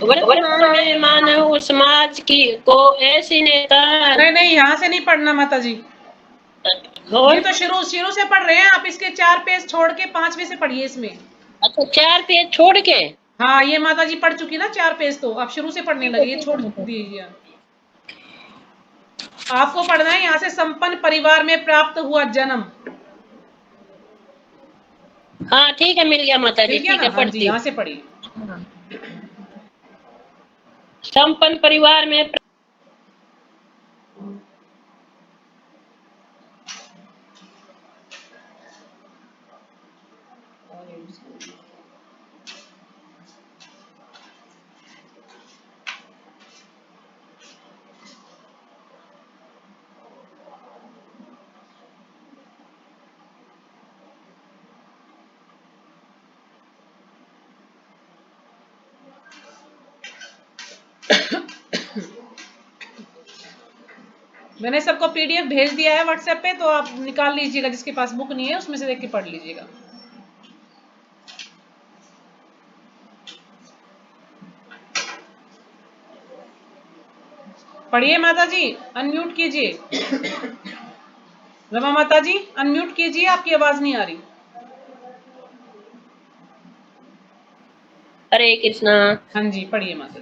वर्तमान में मानव समाज की को ऐसी नेता नहीं यहाँ से नहीं पढ़ना माता जी, ये तो शुरू से पढ़ रहे हैं आप। इसके 4 पेज छोड़ के 5वें से पढ़िए इसमें। अच्छा 4 पेज छोड़ के? हाँ ये माता जी पढ़ चुकी ना 4 पेज, तो आप शुरू से पढ़ने लगे, ये छोड़ दीजिए। आपको पढ़ना है यहाँ से, संपन्न परिवार में प्राप्त हुआ जन्म। हाँ ठीक है, मिल गया माता जी, ठीक है हाँ जी पढ़ती यहाँ हूँ। से पढ़िए। संपन्न परिवार में मैंने सबको PDF भेज दिया है व्हाट्सएप पे, तो आप निकाल लीजिएगा, जिसके पास बुक नहीं है उसमें से देख के पढ़ लीजिएगा। पढ़िए माता जी, अनम्यूट कीजिए। रमा माता जी अनम्यूट कीजिए, आपकी आवाज नहीं आ रही। हरे कृष्णा। हाँ जी पढ़िए माता जी।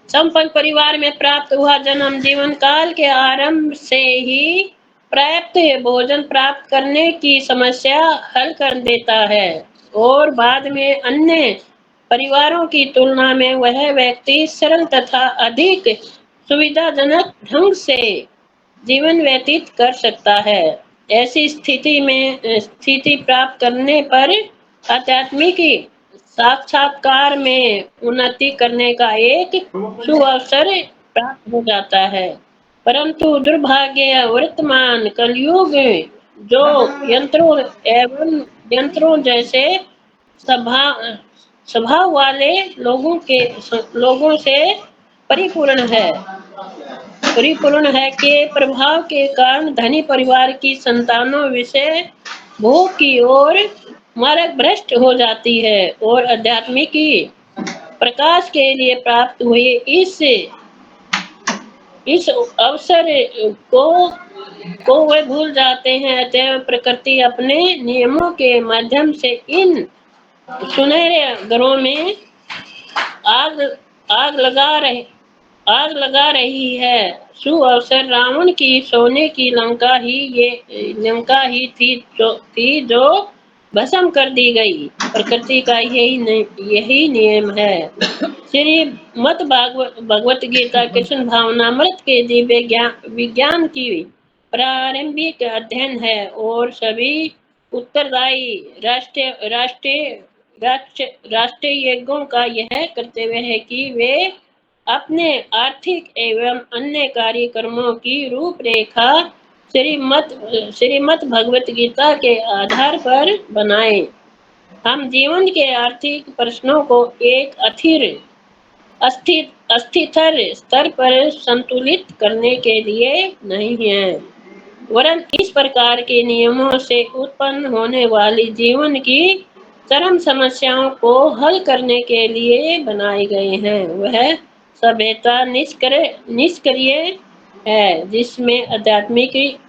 संपन्न परिवार में प्राप्त हुआ जन्म जीवन काल के आरंभ से ही पर्याप्त भोजन प्राप्त करने की समस्या हल कर देता है और बाद में अन्य परिवारों की तुलना में वह व्यक्ति सरल तथा अधिक सुविधाजनक ढंग से जीवन व्यतीत कर सकता है। ऐसी स्थिति प्राप्त करने पर आध्यात्मिक साक्षात्कार में उन्नति करने का एक शुभ अवसर प्राप्त हो जाता है। परंतु दुर्भाग्य वर्तमान कलयुग में जो यंत्रों जैसे स्वभाव स्वभाव वाले लोगों से परिपूर्ण के प्रभाव के कारण धनी परिवार की संतानों विषय भोग की ओर मार्ग भ्रष्ट हो जाती है और आध्यात्मिक प्रकाश के लिए प्राप्त हुए इस अवसर को वे भूल जाते हैं। अतः प्रकृति अपने नियमों के माध्यम से इन सुनहरे घरों में आग आग लगा रही है। सुअवसर रावण की सोने की लंका ही थी जो भस्म कर दी गई। प्रकृति का यही नियम है। श्रीमद् भगवत गीता कृष्ण भावनामृत के दिव्य विज्ञान की प्रारंभिक अध्ययन है और सभी उत्तरदायी राष्ट्रीय यज्ञों का यह कर्तव्य है कि वे अपने आर्थिक एवं अन्य कार्यक्रमों की रूपरेखा श्रीमद् भगवत गीता के आधार पर बनाएं। हम जीवन के आर्थिक प्रश्नों को एक अस्थिर स्तर पर संतुलित करने के लिए नहीं है, वरन इस प्रकार के नियमों से उत्पन्न होने वाली जीवन की चरम समस्याओं को हल करने के लिए बनाए गए हैं। वह सभ्यता निष्क्रिय है जिसमें आध्यात्मिक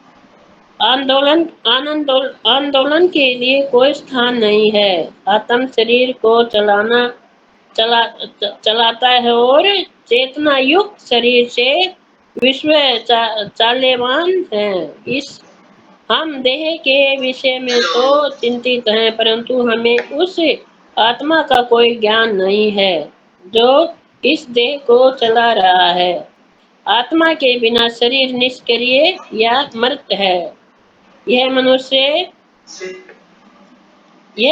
आंदोलन के लिए कोई स्थान नहीं है। आत्म शरीर को चलाता है और चेतना युक्त शरीर से विश्व चाल्यमान है। हम देह के विषय में तो चिंतित हैं, परंतु हमें उस आत्मा का कोई ज्ञान नहीं है जो इस देह को चला रहा है। आत्मा के बिना शरीर निष्क्रिय या मृत है। यह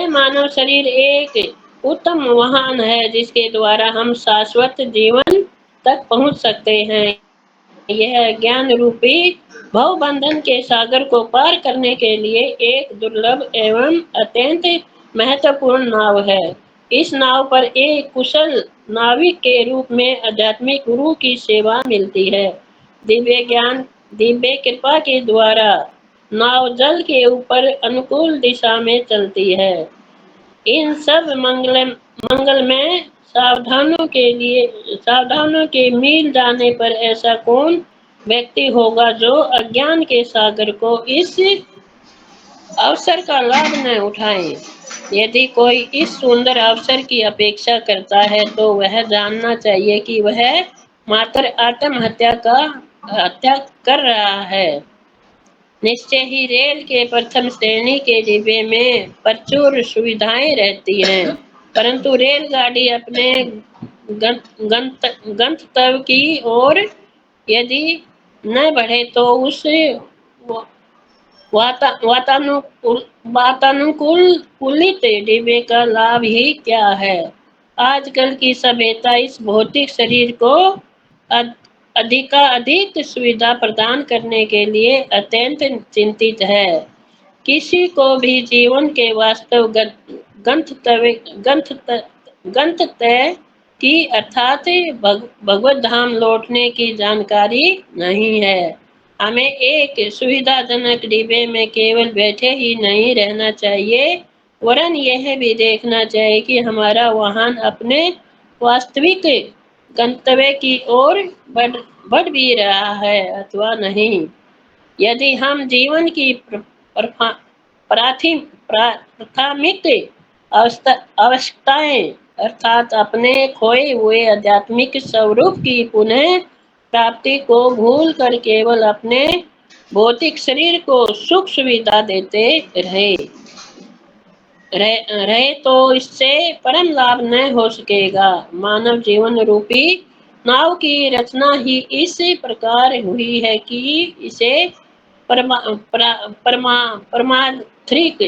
मानव शरीर एक उत्तम वाहन है जिसके द्वारा हम शाश्वत जीवन तक पहुंच सकते हैं। यह ज्ञान रूपी भव बंधन के सागर को पार करने के लिए एक दुर्लभ एवं अत्यंत महत्वपूर्ण नाव है। इस नाव पर एक कुशल नाविक के रूप में आध्यात्मिक गुरु की सेवा मिलती है। दिव्य कृपा के द्वारा नाव जल के ऊपर अनुकूल दिशा में चलती है। इन सब मंगलमय सावधानों के मिल जाने पर ऐसा कौन व्यक्ति होगा जो अज्ञान के सागर को इस अवसर का लाभ न उठाए। यदि कोई इस सुंदर अवसर की अपेक्षा करता है तो वह जानना चाहिए कि वह मात्र हत्या कर रहा है। निश्चय ही रेल के प्रथम श्रेणी के डिब्बे में प्रचुर सुविधाएं रहती हैं, परंतु रेलगाड़ी अपने गंतव्य की ओर यदि न बढ़े तो उस वातानुकूलित डिब्बे का लाभ ही क्या है। आजकल की सभ्यता इस भौतिक शरीर को अधिक सुविधा प्रदान करने के लिए अत्यंत चिंतित है। किसी को भी जीवन के वास्तव गंतव्य की अर्थात भगवत धाम लौटने की जानकारी नहीं है। हमें एक सुविधाजनक डिब्बे में केवल बैठे ही नहीं रहना चाहिए, वरन यह भी देखना चाहिए कि हमारा वाहन अपने वास्तविक गंतव्य की ओर बढ़ भी रहा है अथवा नहीं। यदि हम जीवन की प्राथमिक आवश्यकताएं अर्थात अपने खोए हुए आध्यात्मिक स्वरूप की पुनः प्राप्ति को भूल कर केवल अपने भौतिक शरीर को सुख सुविधा देते रहे तो इससे परम लाभ न हो सकेगा। मानव जीवन रूपी नाव की रचना ही इस प्रकार हुई है कि इसे परमात्रिक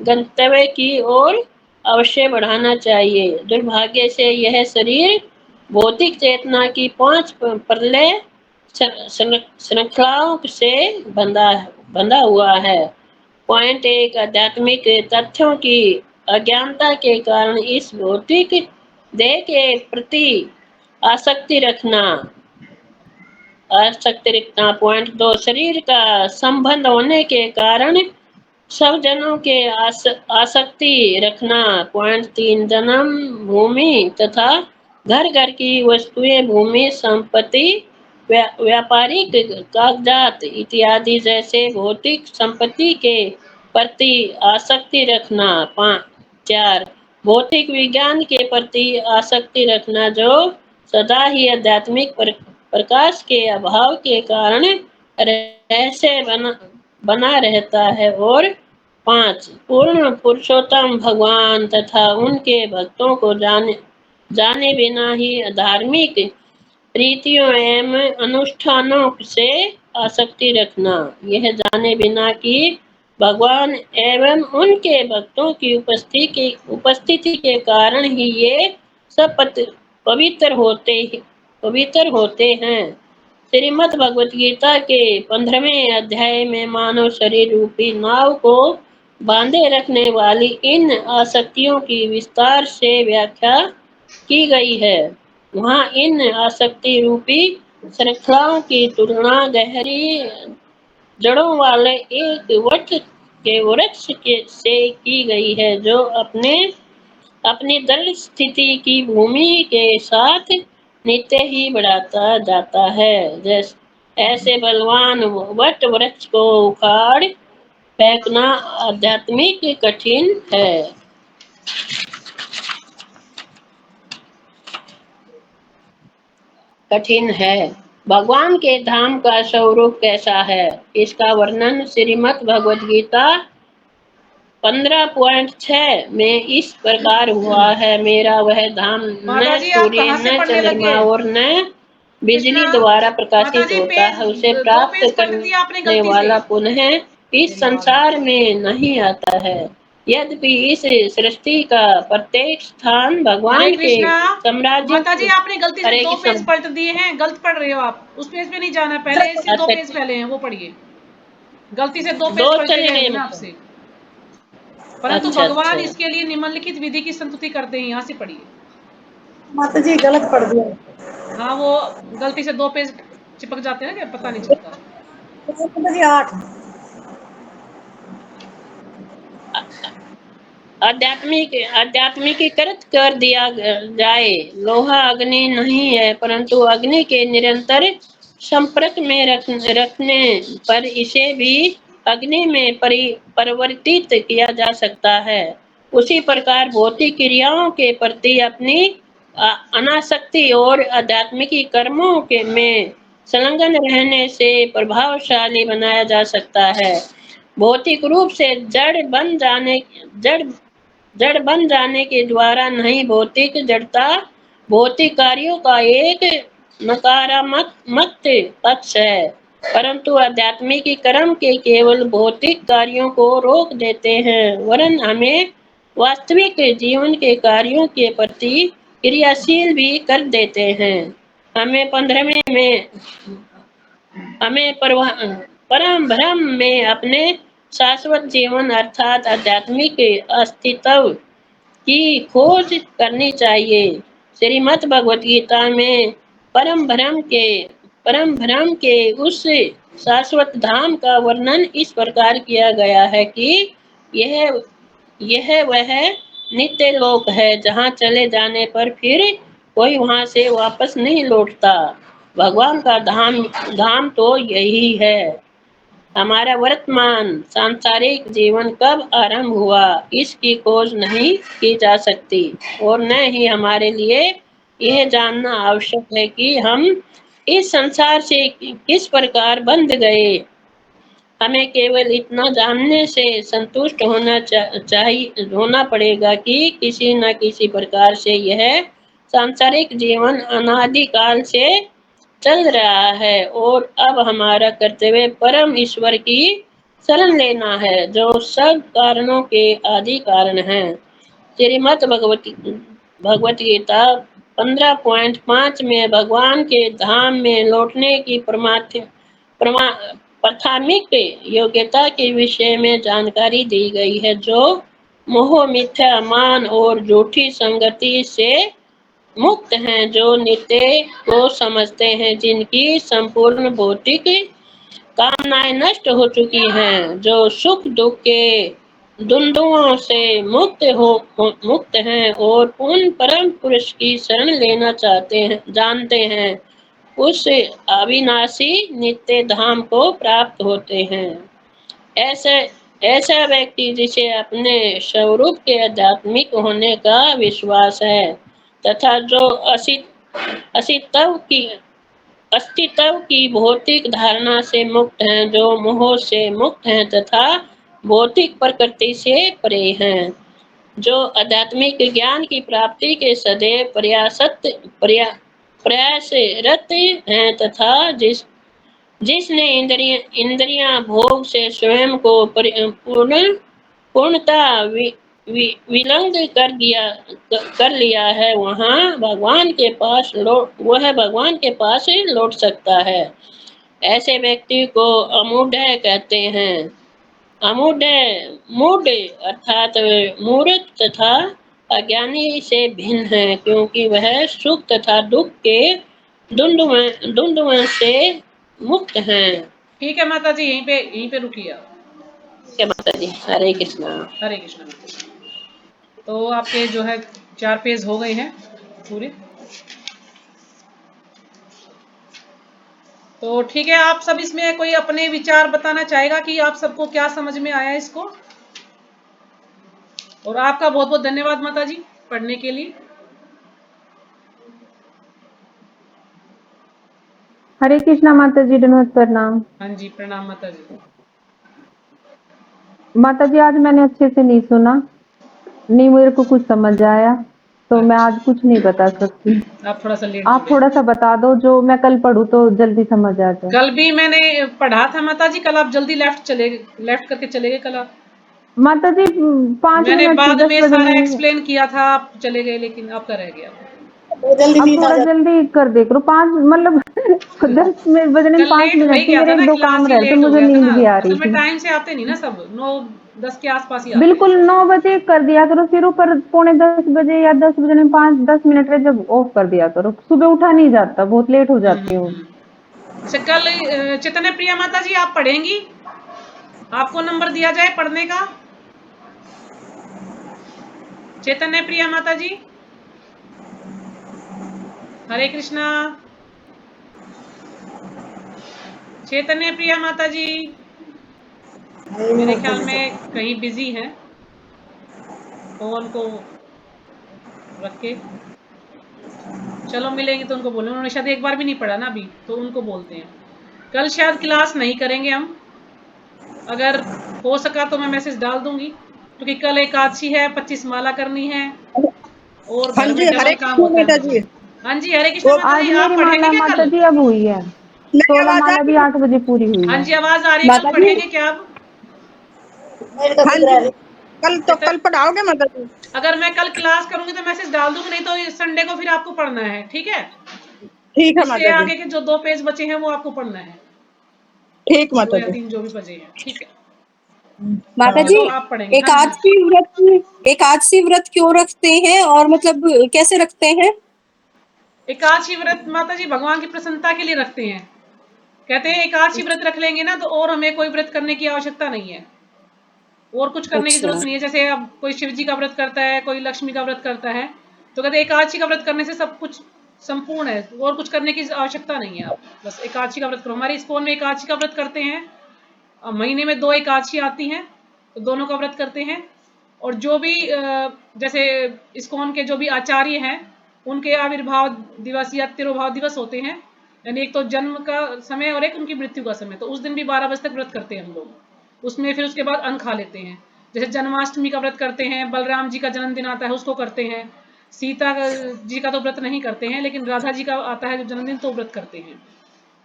गंतव्य की ओर अवश्य बढ़ाना चाहिए। दुर्भाग्य से यह शरीर भौतिक चेतना की 5 प्रलय श्रृंखलाओं से बंधा हुआ है। पॉइंट 1 आध्यात्मिक तथ्यों की अज्ञानता के कारण इस भौतिक देह के प्रति आसक्ति रखना। पॉइंट 2 शरीर का संबंध होने के कारण सब जनों के आसक्ति रखना। पॉइंट 3 जन्म भूमि तथा घर घर की वस्तुएं, भूमि, संपत्ति, व्यापारिक कागजात इत्यादि जैसे भौतिक संपत्ति के प्रति आसक्ति रखना। 4 भौतिक विज्ञान के प्रति आसक्ति रखना जो सदा ही आध्यात्मिक प्रकाश के अभाव के कारण रहस्य बना रहता है। और 5 पूर्ण पुरुषोत्तम भगवान तथा उनके भक्तों को जाने बिना ही धार्मिक रीतियों एवं अनुष्ठानों से आसक्ति रखना। यह जाने बिना कि भगवान एवं उनके भक्तों की उपस्थिति के कारण ही ये सब पवित्र होते हैं। श्रीमद् भगवत गीता के 15वें अध्याय में मानव शरीर रूपी नाव को बांधे रखने वाली इन आसक्तियों की विस्तार से व्याख्या की गई है। वहाँ इन आसक्ति रूपी श्रृंखलाओं की तुलना गहरी जड़ों वाले एक वट के वृक्ष से की गई है जो अपनी दृढ़ स्थिति की भूमि के साथ नित्य ही बढ़ाता जाता है। ऐसे बलवान वट वृक्ष को उखाड़ फेंकना आध्यात्मिक कठिन है। भगवान के धाम का स्वरूप कैसा है, इसका वर्णन श्रीमद् भगवद गीता 15.6 में इस प्रकार हुआ है। मेरा वह धाम न सूर्य न चंद्रमा और न बिजली द्वारा प्रकाशित होता है, उसे प्राप्त करने वाला पुनः इस संसार में नहीं आता है। यद्यपि इस सृष्टि का प्रत्येक स्थान भगवान के साम्राज्य। माता जी आपने गलती से 2 पेज पलट दिए हैं, गलत पढ़ रहे हो आप। उस पेज पे नहीं जाना, पहले इससे 2 पेज पहले हैं वो पढ़िए। गलती से 2 पेज पलट गए ना आपसे। परंतु भगवान इसके लिए निम्नलिखित विधि की संतुति करते हैं। यहाँ से पढ़िए। माता जी गलत पढ़ दिया। हाँ वो गलती से 2 पेज चिपक जाते हैं ना, क्या पता नहीं चलता। 8 आध्यात्मिकीकृत कर दिया जाए। लोहा अग्नि नहीं है, परंतु अग्नि के निरंतर संपर्क में रखने पर इसे भी अग्नि में परिवर्तित किया जा सकता है। उसी प्रकार भौतिक क्रियाओं के प्रति अपनी अनासक्ति और आध्यात्मिक कर्मों के में संलग्न रहने से प्रभावशाली बनाया जा सकता है। भौतिक रूप से जड़ बन जाने के द्वारा नहीं, भौतिक जड़ता भौतिक कार्यों का एक नकारात्मक पक्ष है, परंतु आध्यात्मिक कर्म के केवल भौतिक कार्यों को रोक देते हैं, वरन हमें वास्तविक जीवन के कार्यों के प्रति क्रियाशील भी कर देते हैं। हमें 15वें में हमें परम भ्रम में अपने शाश्वत जीवन अर्थात आध्यात्मिक अस्तित्व की खोज करनी चाहिए। श्रीमद् भगवत गीता में परम भ्रम के उस शाश्वत धाम का वर्णन इस प्रकार किया गया है कि यह वह नित्य लोक है जहाँ चले जाने पर फिर कोई वहां से वापस नहीं लौटता। भगवान का धाम तो यही है। हमारा वर्तमान सांसारिक जीवन कब आरंभ हुआ, इसकी खोज नहीं की जा सकती, और न ही हमारे लिए यह जानना आवश्यक है कि हम इस संसार से किस प्रकार बंध गए। हमें केवल इतना जानने से संतुष्ट होना पड़ेगा कि किसी न किसी प्रकार से यह सांसारिक जीवन अनादिकाल से चल रहा है, और अब हमारा कर्तव्य परम ईश्वर की शरण लेना है, जो सब कारणों के आदि कारण है। श्रीमद् भगवत गीता 15.5 में भगवान के धाम में लौटने की प्राथमिक योग्यता के विषय में जानकारी दी गई है, जो मोह, मिथ्या, मान और झूठी संगति से मुक्त हैं, जो नित्य को समझते हैं, जिनकी संपूर्ण भौतिक कामनाएं नष्ट हो चुकी हैं, जो सुख दुख के द्वंद्वों से मुक्त हैं और उन परम पुरुष की शरण लेना जानते हैं, उस अविनाशी नित्य धाम को प्राप्त होते हैं। ऐसा व्यक्ति जिसे अपने स्वरूप के आध्यात्मिक होने का विश्वास है तथा जो अस्तित्व की भौतिक धारणा से मुक्त हैं, जो मोह से मुक्त हैं तथा भौतिक प्रकृति से परे हैं, जो आध्यात्मिक ज्ञान की प्राप्ति के सदैव प्रयासरत हैं तथा जिसने इंद्रियां भोग से स्वयं को पूर्णता विलंग कर लिया है, वह भगवान के पास लौट सकता है। ऐसे व्यक्ति को अमूढ़ कहते हैं। मूढ़ अर्थात मूर्ख तथा अज्ञानी से भिन्न है, क्योंकि वह सुख तथा दुख के द्वंद्व से मुक्त हैं। ठीक है माता जी, यहीं पे रुकिए आप। ठीक है माता जी, हरे कृष्णा। हरे कृष्णा। तो आपके जो है 4 पेज हो गए हैं पूरे। तो ठीक है, आप सब इसमें कोई अपने विचार बताना चाहेगा कि आप सबको क्या समझ में आया इसको। और आपका बहुत बहुत धन्यवाद माता जी पढ़ने के लिए। हरे कृष्णा माता जी, धन्यवाद, प्रणाम। हाँ जी, प्रणाम माता जी। माता जी, आज मैंने अच्छे से नहीं सुना, नहीं मेरे को कुछ समझ आया, तो मैं आज कुछ नहीं बता सकती। आप थोड़ा सा लेट आप थोड़ा सा बता दो, जो मैं कल पढ़ूं तो जल्दी समझ आ जाए। कल भी मैंने पढ़ा था माता जी, कल आप जल्दी लेफ्ट करके चले गए कल आप। माता जी 5 मैंने मिनट बाद 10 में बजे सारा एक्सप्लेन किया था, आप चले गए, लेकिन आपका रह गया। जल्दी अब थोड़ा जल्दी कर दे करो, 5 मतलब 10 मिनट बजने में 5 लेट हो ही मिनट थी, गया था मेरे ना, 1-2 क्लास काम ही रहे थे, लेट हो मुझे गया था नींद ना। भी आ असल रही में थी। टाइम से आते नहीं ना सब, 9-10 के आसपास ही आते। बिल्कुल 9 बजे कर दिया करो, फिर ऊपर 9:45 बजे या 10 बजे 5-10 मिनट में जब ऑफ कर दिया करो, सुबह उठा नहीं जाता, बहुत लेट हो जाती हूँ। अच्छा, कल चैतन्य प्रिया माता जी आप पढ़ेंगी? आपको नंबर दिया जाए पढ़ने का? चैतन्य प्रिया माता जी, हरे कृष्णा। चैतन्य प्रिया माता जी मेरे ख्याल में कहीं बिजी हैं, फोन को रख के। चलो मिलेंगे तो उनको बोलेंगे, उन्होंने शायद एक बार भी नहीं पढ़ा ना अभी, तो उनको बोलते हैं। कल शायद क्लास नहीं करेंगे हम, अगर हो सका तो मैं मैसेज डाल दूंगी, क्योंकि कल एकादशी है, 25 माला करनी है और हाँ घर में जी, हरे डबल काम कृष्ण होता है माता मुझे। जी। हाँ जी, हरे कृष्णा वो माता आज जी, आप मेरी पढ़ेंगे माला क्या माता कल? जी अब हुई है, मेरी 16 आवाज आ माला भी रही है? 8 बजे पूरी हुई हाँ है। जी, आवाज आ रही है, कल माता जी, पढ़ेंगे क्या आप? हाँ जी, कल पढ़ाओगे माता जी? अगर मैं कल क्लास करूंगी तो मैसेज डाल दूंगी, नहीं तो संडे को फिर आपको पढ़ना है, ठीक है? ठीक है इससे माता जी। आगे के जो 2 पेज बचे हैं वो आपको पढ़ना है, ठीक 2 माता या जी। 3 जो भी बचे हैं, ठीक है? माता हाँ, जी, तो आप पढ़ेंगे। हाँ जी, एकादशी व्रत क्यों रखते हैं और मतलब कैसे रखते हैं? एकादशी व्रत माता जी भगवान की प्रसन्नता के लिए रखते हैं। कहते हैं एकादशी व्रत रख लेंगे ना तो और हमें कोई व्रत करने की आवश्यकता नहीं है, और कुछ करने की अच्छा। जरूरत नहीं है। जैसे अब कोई शिव जी का व्रत करता है, कोई लक्ष्मी का व्रत करता है, तो कहते हैं एकादशी का व्रत करने से सब कुछ संपूर्ण है, और कुछ करने की आवश्यकता नहीं है। आप बस एकादशी का व्रत करो। हमारे इस्कॉन में एकादशी का व्रत करते हैं, महीने में 2 एकादशी आती हैं, तो दोनों का व्रत करते हैं। और जो भी जैसे इस्कॉन के जो भी आचार्य हैं, उनके आविर्भाव दिवस या तिरोभाव दिवस होते हैं, यानी एक तो जन्म का समय और एक उनकी मृत्यु का समय, तो उस दिन भी 12 बजे तक व्रत करते हैं हम लोग। उसमें फिर उसके बाद अन्न खा लेते हैं। जैसे जन्माष्टमी का व्रत करते हैं, बलराम जी का जन्मदिन आता है उसको करते हैं, सीता जी का तो व्रत नहीं करते हैं, लेकिन राधा जी का आता है जो जन्मदिन तो व्रत करते हैं।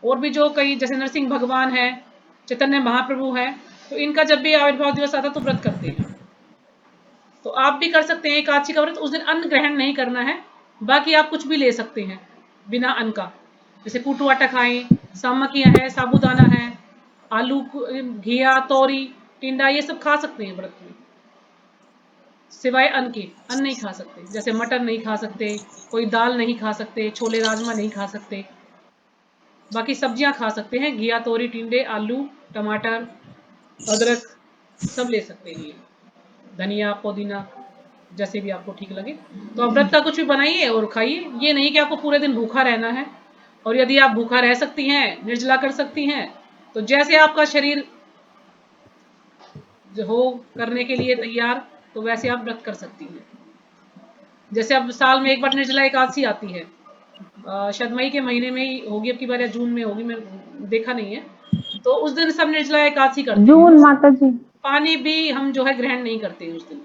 और भी जो कई जैसे नरसिंह भगवान है, चैतन्य महाप्रभु है, तो इनका जब भी आविर्भाव दिवस आता है तो व्रत करते हैं। तो आप भी कर सकते हैं एकादशी का व्रत। उस दिन अन्न ग्रहण नहीं करना है, बाकी आप कुछ भी ले सकते हैं बिना अन्न का। जैसे कुटू आटा खाएं, सामकियां है, साबूदाना है, आलू, घिया, तोरी, टिंडा, ये सब खा सकते हैं व्रत में, सिवाय अन्न के। अन्न नहीं खा सकते, जैसे मटर नहीं खा सकते, कोई दाल नहीं खा सकते, छोले राजमा नहीं खा सकते। बाकी सब्जियां खा सकते हैं, घिया, तोरी, टिंडे, आलू, टमाटर, अदरक, सब ले सकते हैं, धनिया, पुदीना, जैसे भी आपको ठीक लगे। तो आप व्रत का कुछ भी बनाइए और खाइए। ये नहीं कि आपको पूरे दिन भूखा रहना है, और यदि आप भूखा रह सकती हैं, निर्जला कर सकती हैं, तो जैसे आपका शरीर जो हो करने के लिए तैयार, तो वैसे आप व्रत कर सकती हैं। जैसे अब साल में एक बार निर्जला एकादशी आती है, शायद मई के महीने में ही होगी अब की बार, या जून में होगी, मैं देखा नहीं है। तो उस दिन सब निर्जला एकादशी करते हैं। जून माता जी। पानी भी हम जो है ग्रहण नहीं करते उस दिन।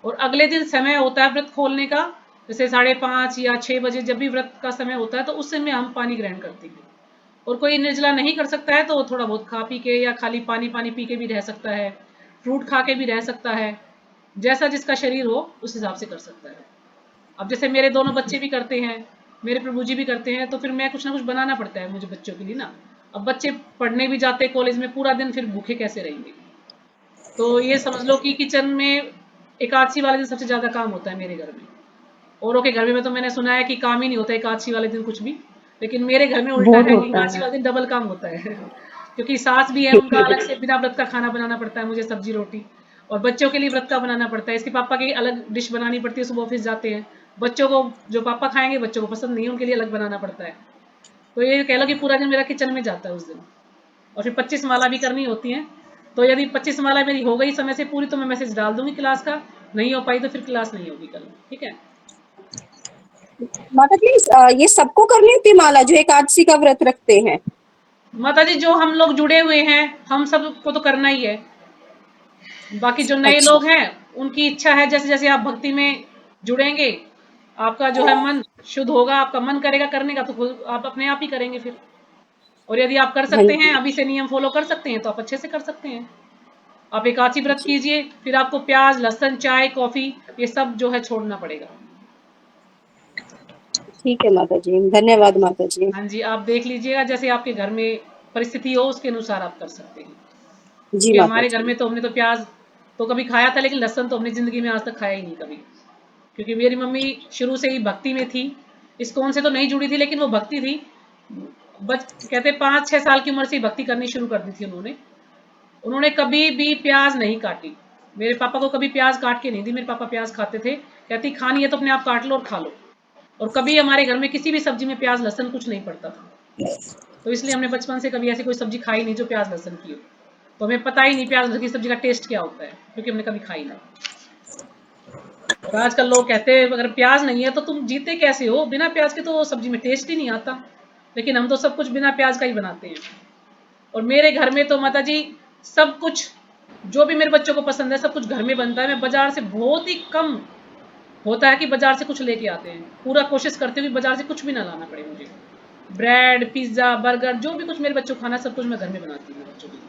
और अगले दिन समय होता है व्रत खोलने का, जैसे 5:30 या 6 बजे, जब भी व्रत का समय होता है तो उस समय हम पानी ग्रहण करते हैं। और कोई निर्जला नहीं कर सकता है तो थोड़ा बहुत खा पी के या खाली पानी पानी पी के भी रह सकता है, फ्रूट खा के भी रह सकता है, जैसा जिसका शरीर हो उस हिसाब से कर सकता है। अब जैसे मेरे दोनों बच्चे भी करते हैं, मेरे प्रभु जी भी करते हैं, तो फिर मैं कुछ ना कुछ बनाना पड़ता है मुझे बच्चों के लिए ना। अब बच्चे पढ़ने भी जाते हैं कॉलेज में, पूरा दिन फिर भूखे कैसे रहेंगे? तो ये समझ लो कि किचन में एकादशी वाले दिन सबसे ज्यादा काम होता है मेरे घर में। औरों के घर में तो मैंने सुना है कि काम ही नहीं होता एकादशी वाले दिन कुछ भी, लेकिन मेरे घर में उल्टा बहुत है, होता एकादशी है। वाले दिन डबल काम होता है क्योंकि सास भी है, उनका अलग से बिना व्रत का खाना बनाना पड़ता है मुझे, सब्जी रोटी, और बच्चों के लिए व्रत का बनाना पड़ता है। इसके पापा की अलग डिश बनानी पड़ती है, सुबह ऑफिस जाते हैं, बच्चों को जो पापा खाएंगे बच्चों को पसंद नहीं है, उनके लिए अलग बनाना पड़ता है। तो ये कह लो कि पूरा दिन मेरा किचन में जाता है उस दिन। और फिर 25 माला भी करनी होती है, तो यदि 25 माला मेरी हो गई समय से पूरी तो मैं मैसेज डाल दूंगी क्लास का, नहीं हो पाई तो फिर क्लास नहीं होगी कल, ठीक है? माता जी, ये सबको करनी होती है माला जो एकादशी का व्रत रखते हैं? माता जी जो हम लोग जुड़े हुए हैं हम सबको तो करना ही है, बाकी जो नए अच्छा। लोग हैं उनकी इच्छा है, जैसे जैसे आप भक्ति में जुड़ेंगे, आपका जो है मन शुद्ध होगा, आपका मन करेगा करने का, तो खुद आप अपने आप ही करेंगे फिर। और यदि आप कर हाँ सकते हैं, जी। अभी से नियम फॉलो कर सकते हैं, तो आप अच्छे से कर सकते हैं। आप एकादशी व्रत कीजिए, फिर आपको प्याज, लहसुन, चाय, कॉफी, ये सब जो है छोड़ना पड़ेगा। ठीक है माता जी, धन्यवाद माता जी। हाँ जी, आप देख लीजिएगा जैसे आपके घर में परिस्थिति हो उसके अनुसार आप कर सकते हैं। जी क्योंकि माता हमारे घर जी। में तो हमने तो प्याज तो कभी खाया था, लेकिन लहसुन तो हमने जिंदगी में आज तक खाया ही नहीं कभी, क्योंकि मेरी मम्मी शुरू से ही भक्ति में थी। इस्कॉन से तो नहीं जुड़ी थी, लेकिन वो भक्ति थी। कहते 5-6 साल की उम्र से भक्ति करनी शुरू कर दी थी उन्होंने। उन्होंने कभी भी प्याज नहीं काटी, मेरे पापा को कभी प्याज काट के नहीं दी। मेरे पापा प्याज खाते थे, कहती खानी है तो अपने आप काट लो और खा लो। और कभी हमारे घर में किसी भी सब्जी में प्याज लहसुन कुछ नहीं पड़ता था, तो इसलिए हमने बचपन से कभी ऐसी कोई सब्जी खाई नहीं जो प्याज लहसुन की हो। तो हमें पता ही नहीं प्याज लहसुन की सब्जी का टेस्ट क्या होता है, क्योंकि हमने कभी खाई नहीं। और आजकल लोग कहते हैं अगर प्याज नहीं है तो तुम जीते कैसे हो, बिना प्याज के तो सब्जी में टेस्ट ही नहीं आता। लेकिन हम तो सब कुछ बिना प्याज का ही बनाते हैं। और मेरे घर में तो माता जी सब कुछ जो भी मेरे बच्चों को पसंद है सब कुछ घर में बनता है। मैं बाजार से बहुत ही कम होता है कि बाजार से कुछ लेके आते हैं। पूरा कोशिश करते हुए बाजार से कुछ भी ना लाना पड़े मुझे। ब्रेड, पिज्जा, बर्गर, जो भी कुछ मेरे बच्चों को खाना सब कुछ मैं घर में बनाती हूँ बच्चों के लिए,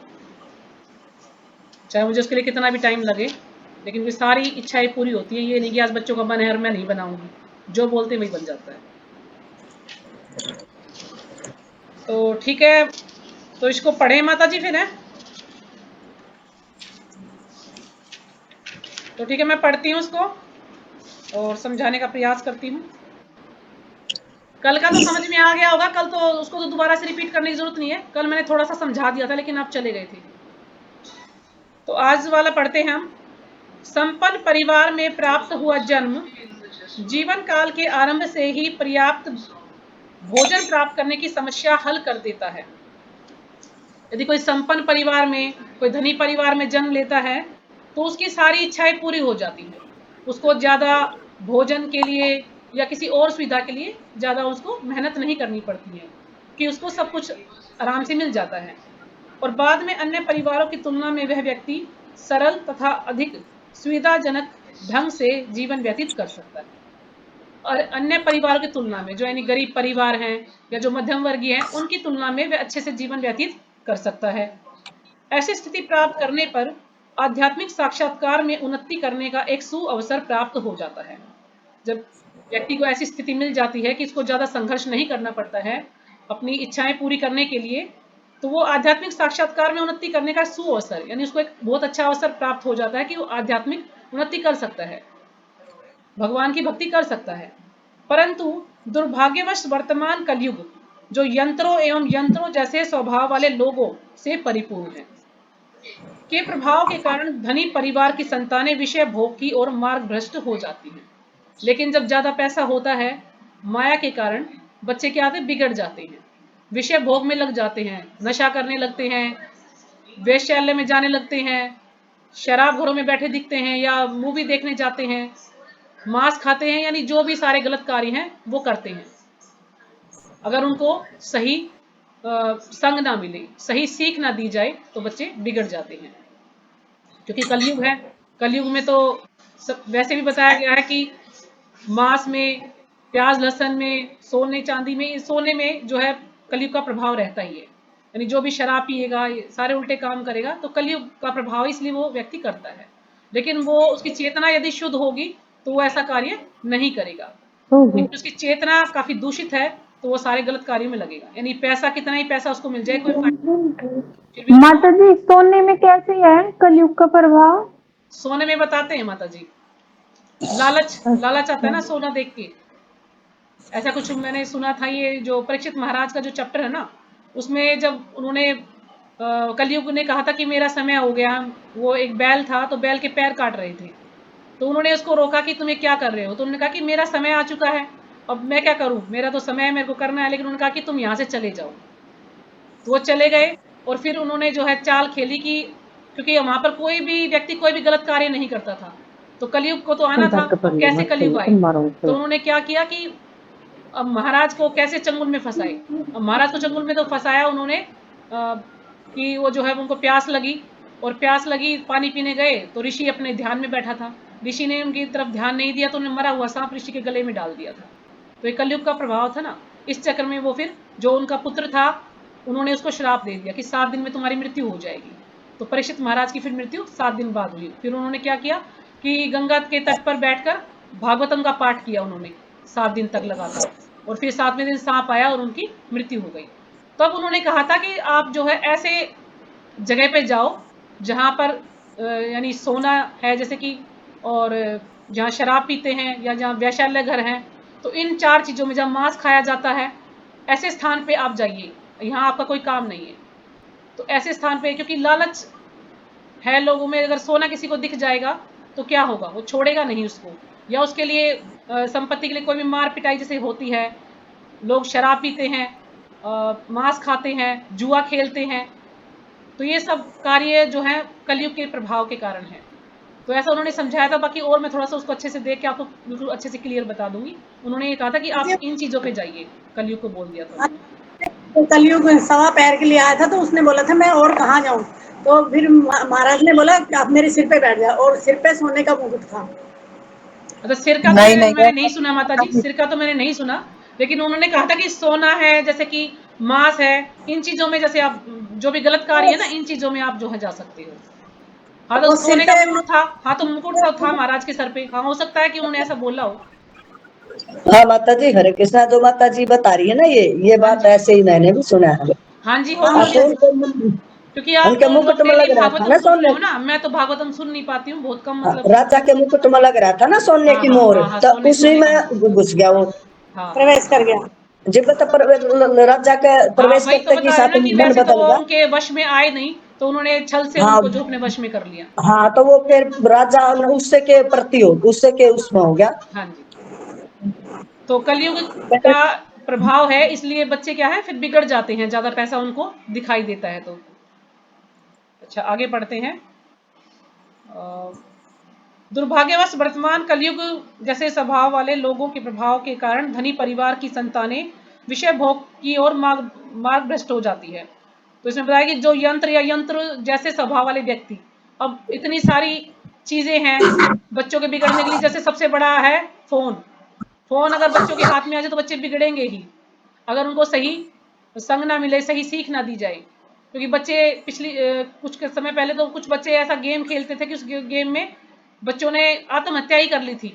चाहे मुझे उसके लिए कितना भी टाइम लगे। लेकिन वे सारी इच्छाएं पूरी होती हैं। ये नहीं कि आज बच्चों का मन है और मैं नहीं बनाऊंगी, जो बोलते वही बन जाता है। तो ठीक है, तो इसको पढ़े माता जी फिर है। तो ठीक है, मैं पढ़ती हूँ उसको और समझाने का प्रयास करती हूँ। कल का तो समझ में आ गया होगा, कल तो उसको तो दोबारा से रिपीट करने की जरूरत नहीं है। कल मैंने थोड़ा सा समझा दिया था लेकिन आप चले गए थे। तो आज वाला पढ़ते हैं हम। संपन्न परिवार में प्राप्त हुआ जन्म जीवन काल के आरंभ से ही पर्याप्त भोजन प्राप्त करने की समस्या हल कर देता है। यदि कोई संपन्न परिवार में, कोई धनी परिवार में जन्म लेता है तो उसकी सारी इच्छाएं पूरी हो जाती हैं। उसको ज्यादा भोजन के लिए या किसी और सुविधा के लिए ज्यादा उसको मेहनत नहीं करनी पड़ती है, कि उसको सब कुछ आराम से मिल जाता है। और बाद में अन्य परिवारों की तुलना में वह व्यक्ति सरल तथा अधिक सुविधाजनक ढंग से जीवन व्यतीत कर सकता है। और अन्य परिवारों की तुलना में, जो यानी गरीब परिवार हैं या जो मध्यम वर्गीय हैं, उनकी तुलना में वह अच्छे से जीवन व्यतीत कर सकता है। ऐसी स्थिति प्राप्त करने पर आध्यात्मिक साक्षात्कार में उन्नति करने का एक सुअवसर प्राप्त हो जाता है। जब व्यक्ति को ऐसी स्थिति मिल जाती है कि इसको ज्यादा संघर्ष नहीं करना पड़ता है अपनी इच्छाएं पूरी करने के लिए, तो वो आध्यात्मिक साक्षात्कार में उन्नति करने का सुअवसर, यानी उसको एक बहुत अच्छा अवसर प्राप्त हो जाता है कि वो आध्यात्मिक उन्नति कर सकता है, भगवान की भक्ति कर सकता है। परंतु दुर्भाग्यवश वर्तमान कलयुग जो यंत्रों एवं यंत्रों जैसे स्वभाव वाले लोगों से परिपूर्ण है, के प्रभाव के कारण धनी परिवार की संतानें विषय भोग की ओर मार्ग भ्रष्ट हो जाती हैं। लेकिन जब ज्यादा पैसा होता है, माया के कारण बच्चे क्या आते बिगड़ जाते हैं, विषय भोग में लग जाते हैं, नशा करने लगते हैं, वेश्यालय में जाने लगते हैं, शराब घरों में बैठे दिखते हैं या मूवी देखने जाते हैं, मांस खाते हैं, यानी जो भी सारे गलत कार्य हैं वो करते हैं। अगर उनको सही संग ना मिले, सही सीख ना दी जाए तो बच्चे बिगड़ जाते हैं। क्योंकि कलयुग है, कलयुग में तो वैसे भी बताया गया है कि मांस में, प्याज लहसुन में, सोने चांदी में, सोने में जो है कलयुग का प्रभाव रहता ही है। यानी जो भी शराब पिएगा, सारे उल्टे काम करेगा, तो कलयुग का प्रभाव इसलिए वो व्यक्ति करता है। लेकिन वो उसकी चेतना यदि शुद्ध होगी तो वो ऐसा कार्य नहीं करेगा। लेकिन उसकी चेतना काफी दूषित है तो वो सारे गलत कार्यों में लगेगा। यानी पैसा, कितना ही पैसा उसको मिल जाए कोई फायदा। माता जी सोने में कैसे है कलयुग का प्रभाव? सोने में बताते हैं माता जी, लालच आता है ना सोना देख के। ऐसा कुछ मैंने सुना था, ये जो परीक्षित महाराज का जो चैप्टर है ना, उसमें जब उन्होंने कलयुग ने कहा था कि मेरा समय हो गया, वो एक बैल था तो बैल के पैर काट रहे थे, तो उन्होंने उसको रोका कि तुम्हें क्या कर रहे हो। तो उन्होंने कहा कि मेरा समय आ चुका है, अब मैं क्या करूं, मेरा तो समय है, मेरे को करना है। लेकिन उन्होंने कहा कि तुम यहाँ से चले जाओ। तो वो चले गए और फिर उन्होंने जो है चाल खेली कि क्योंकि वहां पर कोई भी व्यक्ति कोई भी गलत कार्य नहीं करता था, तो कलयुग को तो आना था, अब कैसे कलयुग आए। तो उन्होंने क्या किया कि अब महाराज को कैसे चंगुल में फंसाए। अब महाराज को चंगुल में तो फंसाया उन्होंने कि वो जो है उनको प्यास लगी, और प्यास लगी, पानी पीने गए तो ऋषि अपने ध्यान में बैठा था, ऋषि ने उनकी तरफ ध्यान नहीं दिया तो उन्हें मरा हुआ सांप ऋषि के गले में डाल दिया था। तो ये कलयुग का प्रभाव था ना। इस चक्कर में वो फिर जो उनका पुत्र था उन्होंने उसको श्राप दे दिया कि 7 दिन में तुम्हारी मृत्यु हो जाएगी। तो परीक्षित महाराज की फिर मृत्यु 7 दिन बाद हुई। फिर उन्होंने क्या किया कि गंगा के तट पर बैठकर भागवतम का पाठ किया उन्होंने 7 दिन तक लगातार, और फिर 7वें दिन सांप आया और उनकी मृत्यु हो गई। तब उन्होंने कहा था कि आप जो है ऐसे जगह पे जाओ जहां पर यानी सोना है जैसे कि, और जहाँ शराब पीते हैं या जहाँ वैश्यालय घर हैं, तो इन 4 चीजों में जहाँ मांस खाया जाता है ऐसे स्थान पे आप जाइए, यहाँ आपका कोई काम नहीं है। तो ऐसे स्थान पे, क्योंकि लालच है लोगों में, अगर सोना किसी को दिख जाएगा तो क्या होगा, वो छोड़ेगा नहीं उसको, या उसके लिए संपत्ति के लिए कोई भी मार पिटाई जैसे होती है, लोग शराब पीते हैं, मांस खाते हैं, जुआ खेलते हैं, तो ये सब कार्य जो है कलयुग के प्रभाव के कारण है। तो ऐसा उन्होंने समझाया था। बाकी और मैं थोड़ा सा उसको अच्छे से देख के आपको बिल्कुल अच्छे से क्लियर बता दूंगी। उन्होंने ये कहा था कि आप इन चीजों पे जाइए, कलयुग को बोल दिया था उन्होंने। तो कलयुग सवा पैर के लिए आया था, तो उसने बोला था मैं और कहाँ जाऊँ, तो फिर महाराज ने बोला कि आप मेरे सिर पे बैठ जाओ, और सिर पे सोने का मुकुट था। अच्छा, सिर का तो मैंने नहीं सुना माता जी, सिर का तो मैंने नहीं सुना, लेकिन उन्होंने कहा था कि सोना है, जैसे कि मांस है, इन चीजों में जैसे आप जो भी गलत कार्य है ना, इन चीजों में आप जो है जा सकते हो। हाँ, तो वो सिर सोने का पे मुकुट था। हाँ, तो मुकुट तो था महाराज के सर पे। हाँ, हो सकता है कि उन्होंने ऐसा बोला हो। हाँ माता जी, हरे कृष्णा, जो माता जी बता रही है ना, ये हाँ बात जी, ऐसे ही मैंने भी सुना है। हाँ जी, हाँ, होगी तो ऐसी, उनके क्योंकि आप उनके मुकुट लोग में डेली लग रहा था भागवतम ना सुन रहे सोने। हो ना, मैं तो भागवतम सुन नहीं पाती हूँ, बहुत कम हाँ, मतलब। राजा के मुकुट में लग रहा था ना सोने हाँ की हाँ मोहर, हाँ हाँ, तो सोने उसी सोने का मुकुट। में घुस गया वो। हाँ प्रवेश कर गया। जब तक राजा के हाँ, प्रवेश वही तो करते के बता रहे साथ ना कि मन वैसे तो बदल वो गया। उनके वश में आए नहीं, तो उन्होंने छल से हाँ उनको जो अपने वश में कर लिया। हाँ, तो वो फिर राजा उससे के प्रति हो, उससे के उसमें हो गया। हाँ जी, तो कलयुग का प्रभाव है, इसलिए बच्चे क्या है फिर बिगड़ जाते हैं, ज्यादा पैसा उनको दिखाई देता है तो। अच्छा, आगे बढ़ते हैं। दुर्भाग्यवश वर्तमान कलयुग जैसे स्वभाव वाले लोगों के प्रभाव के कारण धनी परिवार की संतानें विषय भोग की ओर मार्ग भ्रष्ट हो जाती है। तो इसमें बताया कि जो यंत्र या यंत्र जैसे स्वभाव वाले व्यक्ति, अब इतनी सारी चीजें हैं बच्चों के बिगड़ने के लिए, जैसे सबसे बड़ा है फोन। फोन अगर बच्चों के हाथ में आ जाए तो बच्चे बिगड़ेंगे ही, अगर उनको सही संग ना मिले, सही सीख ना दी जाए। क्योंकि बच्चे कुछ समय पहले तो कुछ बच्चे ऐसा गेम खेलते थे कि उस गेम में बच्चों ने आत्महत्या ही कर ली थी,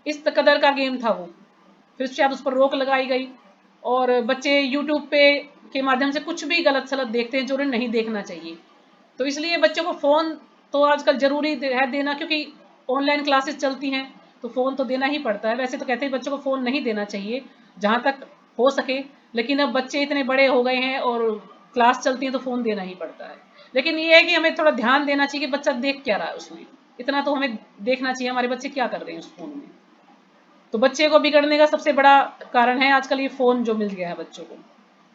इस कदर का गेम था वो। फिर शायद उस पर रोक लगाई गई, और बच्चे यूट्यूब पे के माध्यम से कुछ भी गलत सलत देखते हैं जो उन्हें नहीं देखना चाहिए। तो इसलिए बच्चों को फ़ोन तो आजकल ज़रूरी है देना, क्योंकि ऑनलाइन क्लासेस चलती हैं, तो फ़ोन तो देना ही पड़ता है। वैसे तो कहते हैं बच्चों को फ़ोन नहीं देना चाहिए जहाँ तक हो सके, लेकिन अब बच्चे इतने बड़े हो गए हैं और क्लास चलती है तो फ़ोन देना ही पड़ता है। लेकिन ये है कि हमें थोड़ा ध्यान देना चाहिए कि बच्चा देख क्या रहा है उसमें, इतना तो हमें देखना चाहिए हमारे बच्चे क्या कर रहे हैं उस फ़ोन में। तो बच्चे को बिगड़ने का सबसे बड़ा कारण है आजकल ये फ़ोन जो मिल गया है बच्चों को।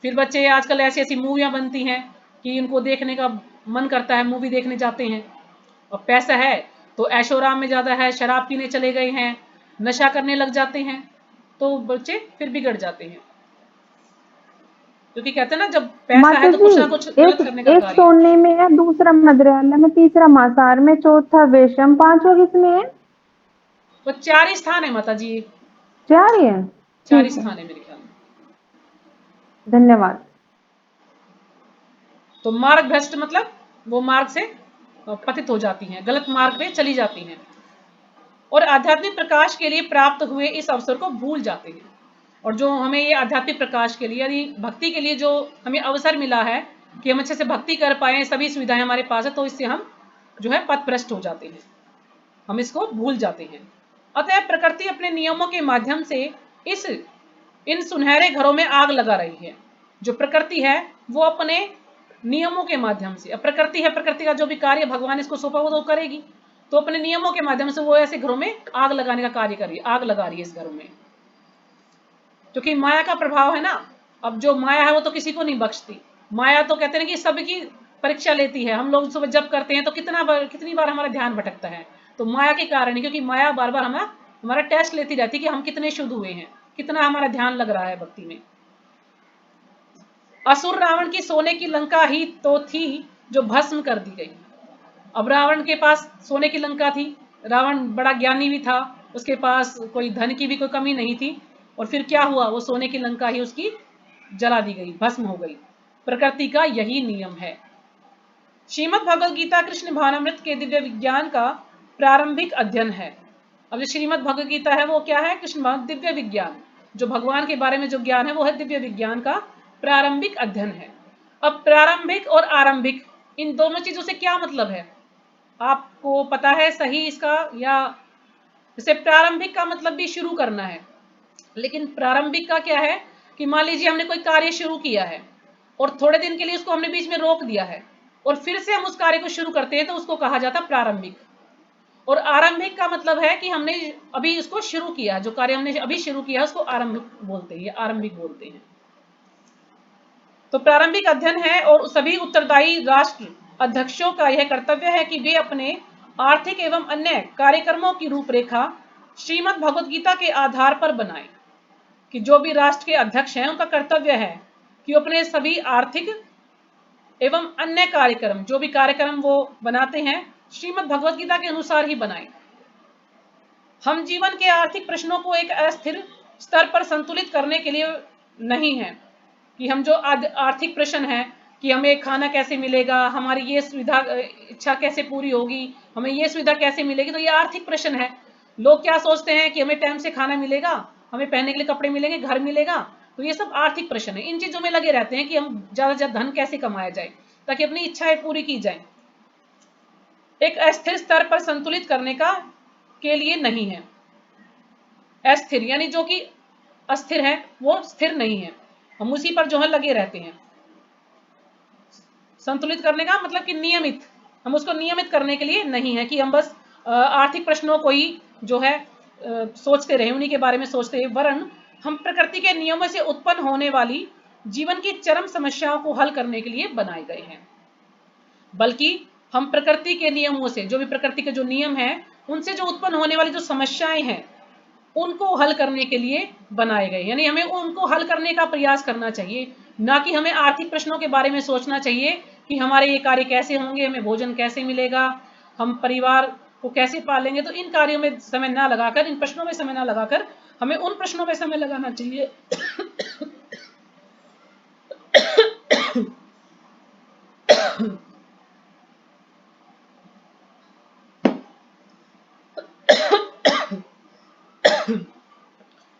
फिर बच्चे आजकल ऐसी ऐसी मूवियाँ बनती हैं कि इनको देखने का मन करता है, मूवी देखने जाते हैं, और पैसा है तो ऐशोआराम में ज़्यादा है, शराब पीने चले गए हैं, नशा करने लग जाते हैं, तो बच्चे फिर बिगड़ जाते हैं। क्योंकि कहते हैं ना, जब पैसा है माता तो जी, कुछ ना कुछ गलत करने का एक कार्य है। सोने में है, दूसरा मद्रयाला में, तीसरा मांसाहार में, चौथा वेशम, पांचवा किसमें है? तो 4 ही स्थान है माता जी, चार ही है। 4 ही ठीक है, स्थान है मेरे ख्याल में। धन्यवाद। तो मार्ग भ्रष्ट मतलब वो मार्ग से पतित हो जाती हैं, गलत मार्ग पे चली जाती हैं, और आध्यात्मिक प्रकाश के लिए प्राप्त हुए इस अवसर को भूल जाते हैं। और जो हमें ये आध्यात्मिक प्रकाश के लिए यानी भक्ति के लिए जो हमें अवसर मिला है कि हम अच्छे से भक्ति कर पाए, सभी सुविधाएं हमारे पास है, तो इससे हम जो है पथभ्रष्ट हो जाते हैं, हम इसको भूल जाते हैं। अतः प्रकृति अपने नियमों के माध्यम से इन सुनहरे घरों में आग लगा रही है। जो प्रकृति है वो अपने नियमों के माध्यम से, अब प्रकृति है, प्रकृति का जो भी कार्य भगवान इसको सौंपा वो तो करेगी, तो अपने नियमों के माध्यम से वो ऐसे घरों में आग लगाने का कार्य कर रही है, आग लगा रही है इस घरों में। क्योंकि माया का प्रभाव है ना, अब जो माया है वो तो किसी को नहीं बख्शती। माया तो कहते हैं कि सबकी परीक्षा लेती है। हम लोग सुबह जब करते हैं तो कितनी बार हमारा ध्यान भटकता है, तो माया के कारण है, क्योंकि माया बार बार हमारा टेस्ट लेती रहती है कि हम कितने शुद्ध हुए हैं, कितना हमारा ध्यान लग रहा है भक्ति में। असुर रावण की सोने की लंका ही तो थी जो भस्म कर दी गई। अब रावण के पास सोने की लंका थी, रावण बड़ा ज्ञानी भी था, उसके पास कोई धन की भी कोई कमी नहीं थी, और फिर क्या हुआ, वो सोने की लंका ही उसकी जला दी गई, भस्म हो गई। प्रकृति का यही नियम है। श्रीमद् भगवद गीता कृष्ण भावनामृत के दिव्य विज्ञान का प्रारंभिक अध्ययन है। अब जो श्रीमद् भगवद गीता है वो क्या है? कृष्ण दिव्य विज्ञान, जो भगवान के बारे में जो ज्ञान है वो है दिव्य विज्ञान का प्रारंभिक अध्ययन है। अब प्रारंभिक और आरंभिक इन दोनों चीजों से क्या मतलब है, आपको पता है सही इसका? या जैसे प्रारंभिक का मतलब भी शुरू करना है, लेकिन प्रारंभिक का क्या है कि मान लीजिए हमने कोई कार्य शुरू किया है और थोड़े दिन के लिए उसको हमने बीच में रोक दिया है, और फिर से हम उस कार्य को शुरू करते हैं, तो उसको कहा जाता है प्रारंभिक। और आरंभिक का मतलब है कि हमने अभी इसको शुरू किया, जो कार्य हमने अभी शुरू किया उसको आरंभिक बोलते हैं, आरंभिक बोलते हैं। तो प्रारंभिक अध्ययन है और सभी उत्तरदायी राष्ट्र अध्यक्षों का यह कर्तव्य है कि वे अपने आर्थिक एवं अन्य कार्यक्रमों की रूपरेखा श्रीमद् भगवद गीता के आधार पर बनाएं। कि जो भी राष्ट्र के अध्यक्ष हैं उनका कर्तव्य है कि अपने सभी आर्थिक एवं अन्य कार्यक्रम, जो भी कार्यक्रम वो बनाते हैं, श्रीमद् भगवद गीता के अनुसार ही बनाएं। हम जीवन के आर्थिक प्रश्नों को एक अस्थिर स्तर पर संतुलित करने के लिए नहीं है कि हम जो आर्थिक प्रश्न है कि हमें खाना कैसे मिलेगा, हमारी ये सुविधा इच्छा कैसे पूरी होगी, हमें ये सुविधा कैसे मिलेगी, तो ये आर्थिक प्रश्न है। लोग क्या सोचते हैं कि हमें टाइम से खाना मिलेगा, हमें पहनने के लिए कपड़े मिलेंगे, घर मिलेगा, तो ये सब आर्थिक प्रश्न है। इन चीजों में लगे रहते हैं कि हम ज्यादा से ज्यादा धन कैसे कमाया जाए ताकि अपनी इच्छाएं पूरी की जाए। एक अस्थिर स्तर पर संतुलित करने का के लिए नहीं है। अस्थिर यानी जो कि अस्थिर है वो स्थिर नहीं है, हम उसी पर जो है लगे रहते हैं। संतुलित करने का मतलब कि नियमित, हम उसको नियमित करने के लिए नहीं है कि हम बस आर्थिक प्रश्नों को ही जो है सोचते रहे, उन्हीं के बारे में सोचते रहे, वरन हम प्रकृति के नियमों से उत्पन्न होने वाली जीवन की चरम समस्याओं को हल करने के लिए बनाए गए हैं। बल्कि हम प्रकृति के नियमों से, जो भी प्रकृति के जो नियम हैं, उनसे जो उत्पन्न होने वाली जो समस्याएं हैं उनको हल करने के लिए बनाए गए। यानी हमें उनको हल करने का प्रयास करना चाहिए, ना कि हमें आर्थिक प्रश्नों के बारे में सोचना चाहिए कि हमारे ये कार्य कैसे होंगे, हमें भोजन कैसे मिलेगा, हम परिवार को कैसे पालेंगे। तो इन कार्यों में समय ना लगाकर, इन प्रश्नों में समय ना लगाकर हमें उन प्रश्नों में समय लगाना चाहिए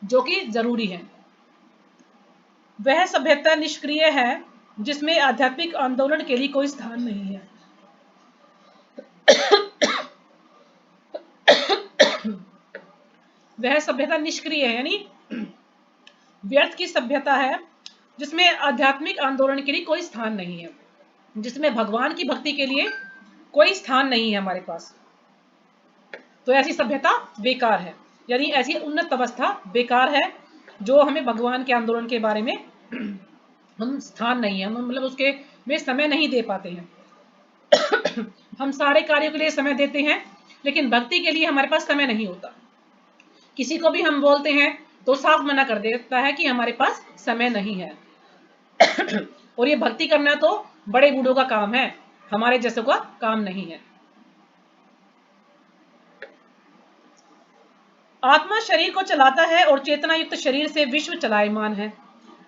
जो कि जरूरी है। वह सभ्यता निष्क्रिय है जिसमें आध्यात्मिक आंदोलन के लिए कोई स्थान नहीं है। वह सभ्यता निष्क्रिय है यानी व्यर्थ की सभ्यता है जिसमें आध्यात्मिक आंदोलन के लिए कोई स्थान नहीं है, जिसमें भगवान की भक्ति के लिए कोई स्थान नहीं है हमारे पास। तो ऐसी सभ्यता बेकार है, यानी ऐसी उन्नत अवस्था बेकार है जो हमें भगवान के आंदोलन के बारे में हम स्थान नहीं है, हम मतलब उसके में समय नहीं दे पाते हैं। हम सारे कार्यों के लिए समय देते हैं लेकिन भक्ति के लिए हमारे पास समय नहीं होता। किसी को भी हम बोलते हैं तो साफ मना कर देता है कि हमारे पास समय नहीं है। और ये भक्ति करना तो बड़े बूढ़ों का काम है, हमारे जैसों का काम नहीं है। आत्मा शरीर को चलाता है और चेतना युक्त शरीर से विश्व चलायमान है।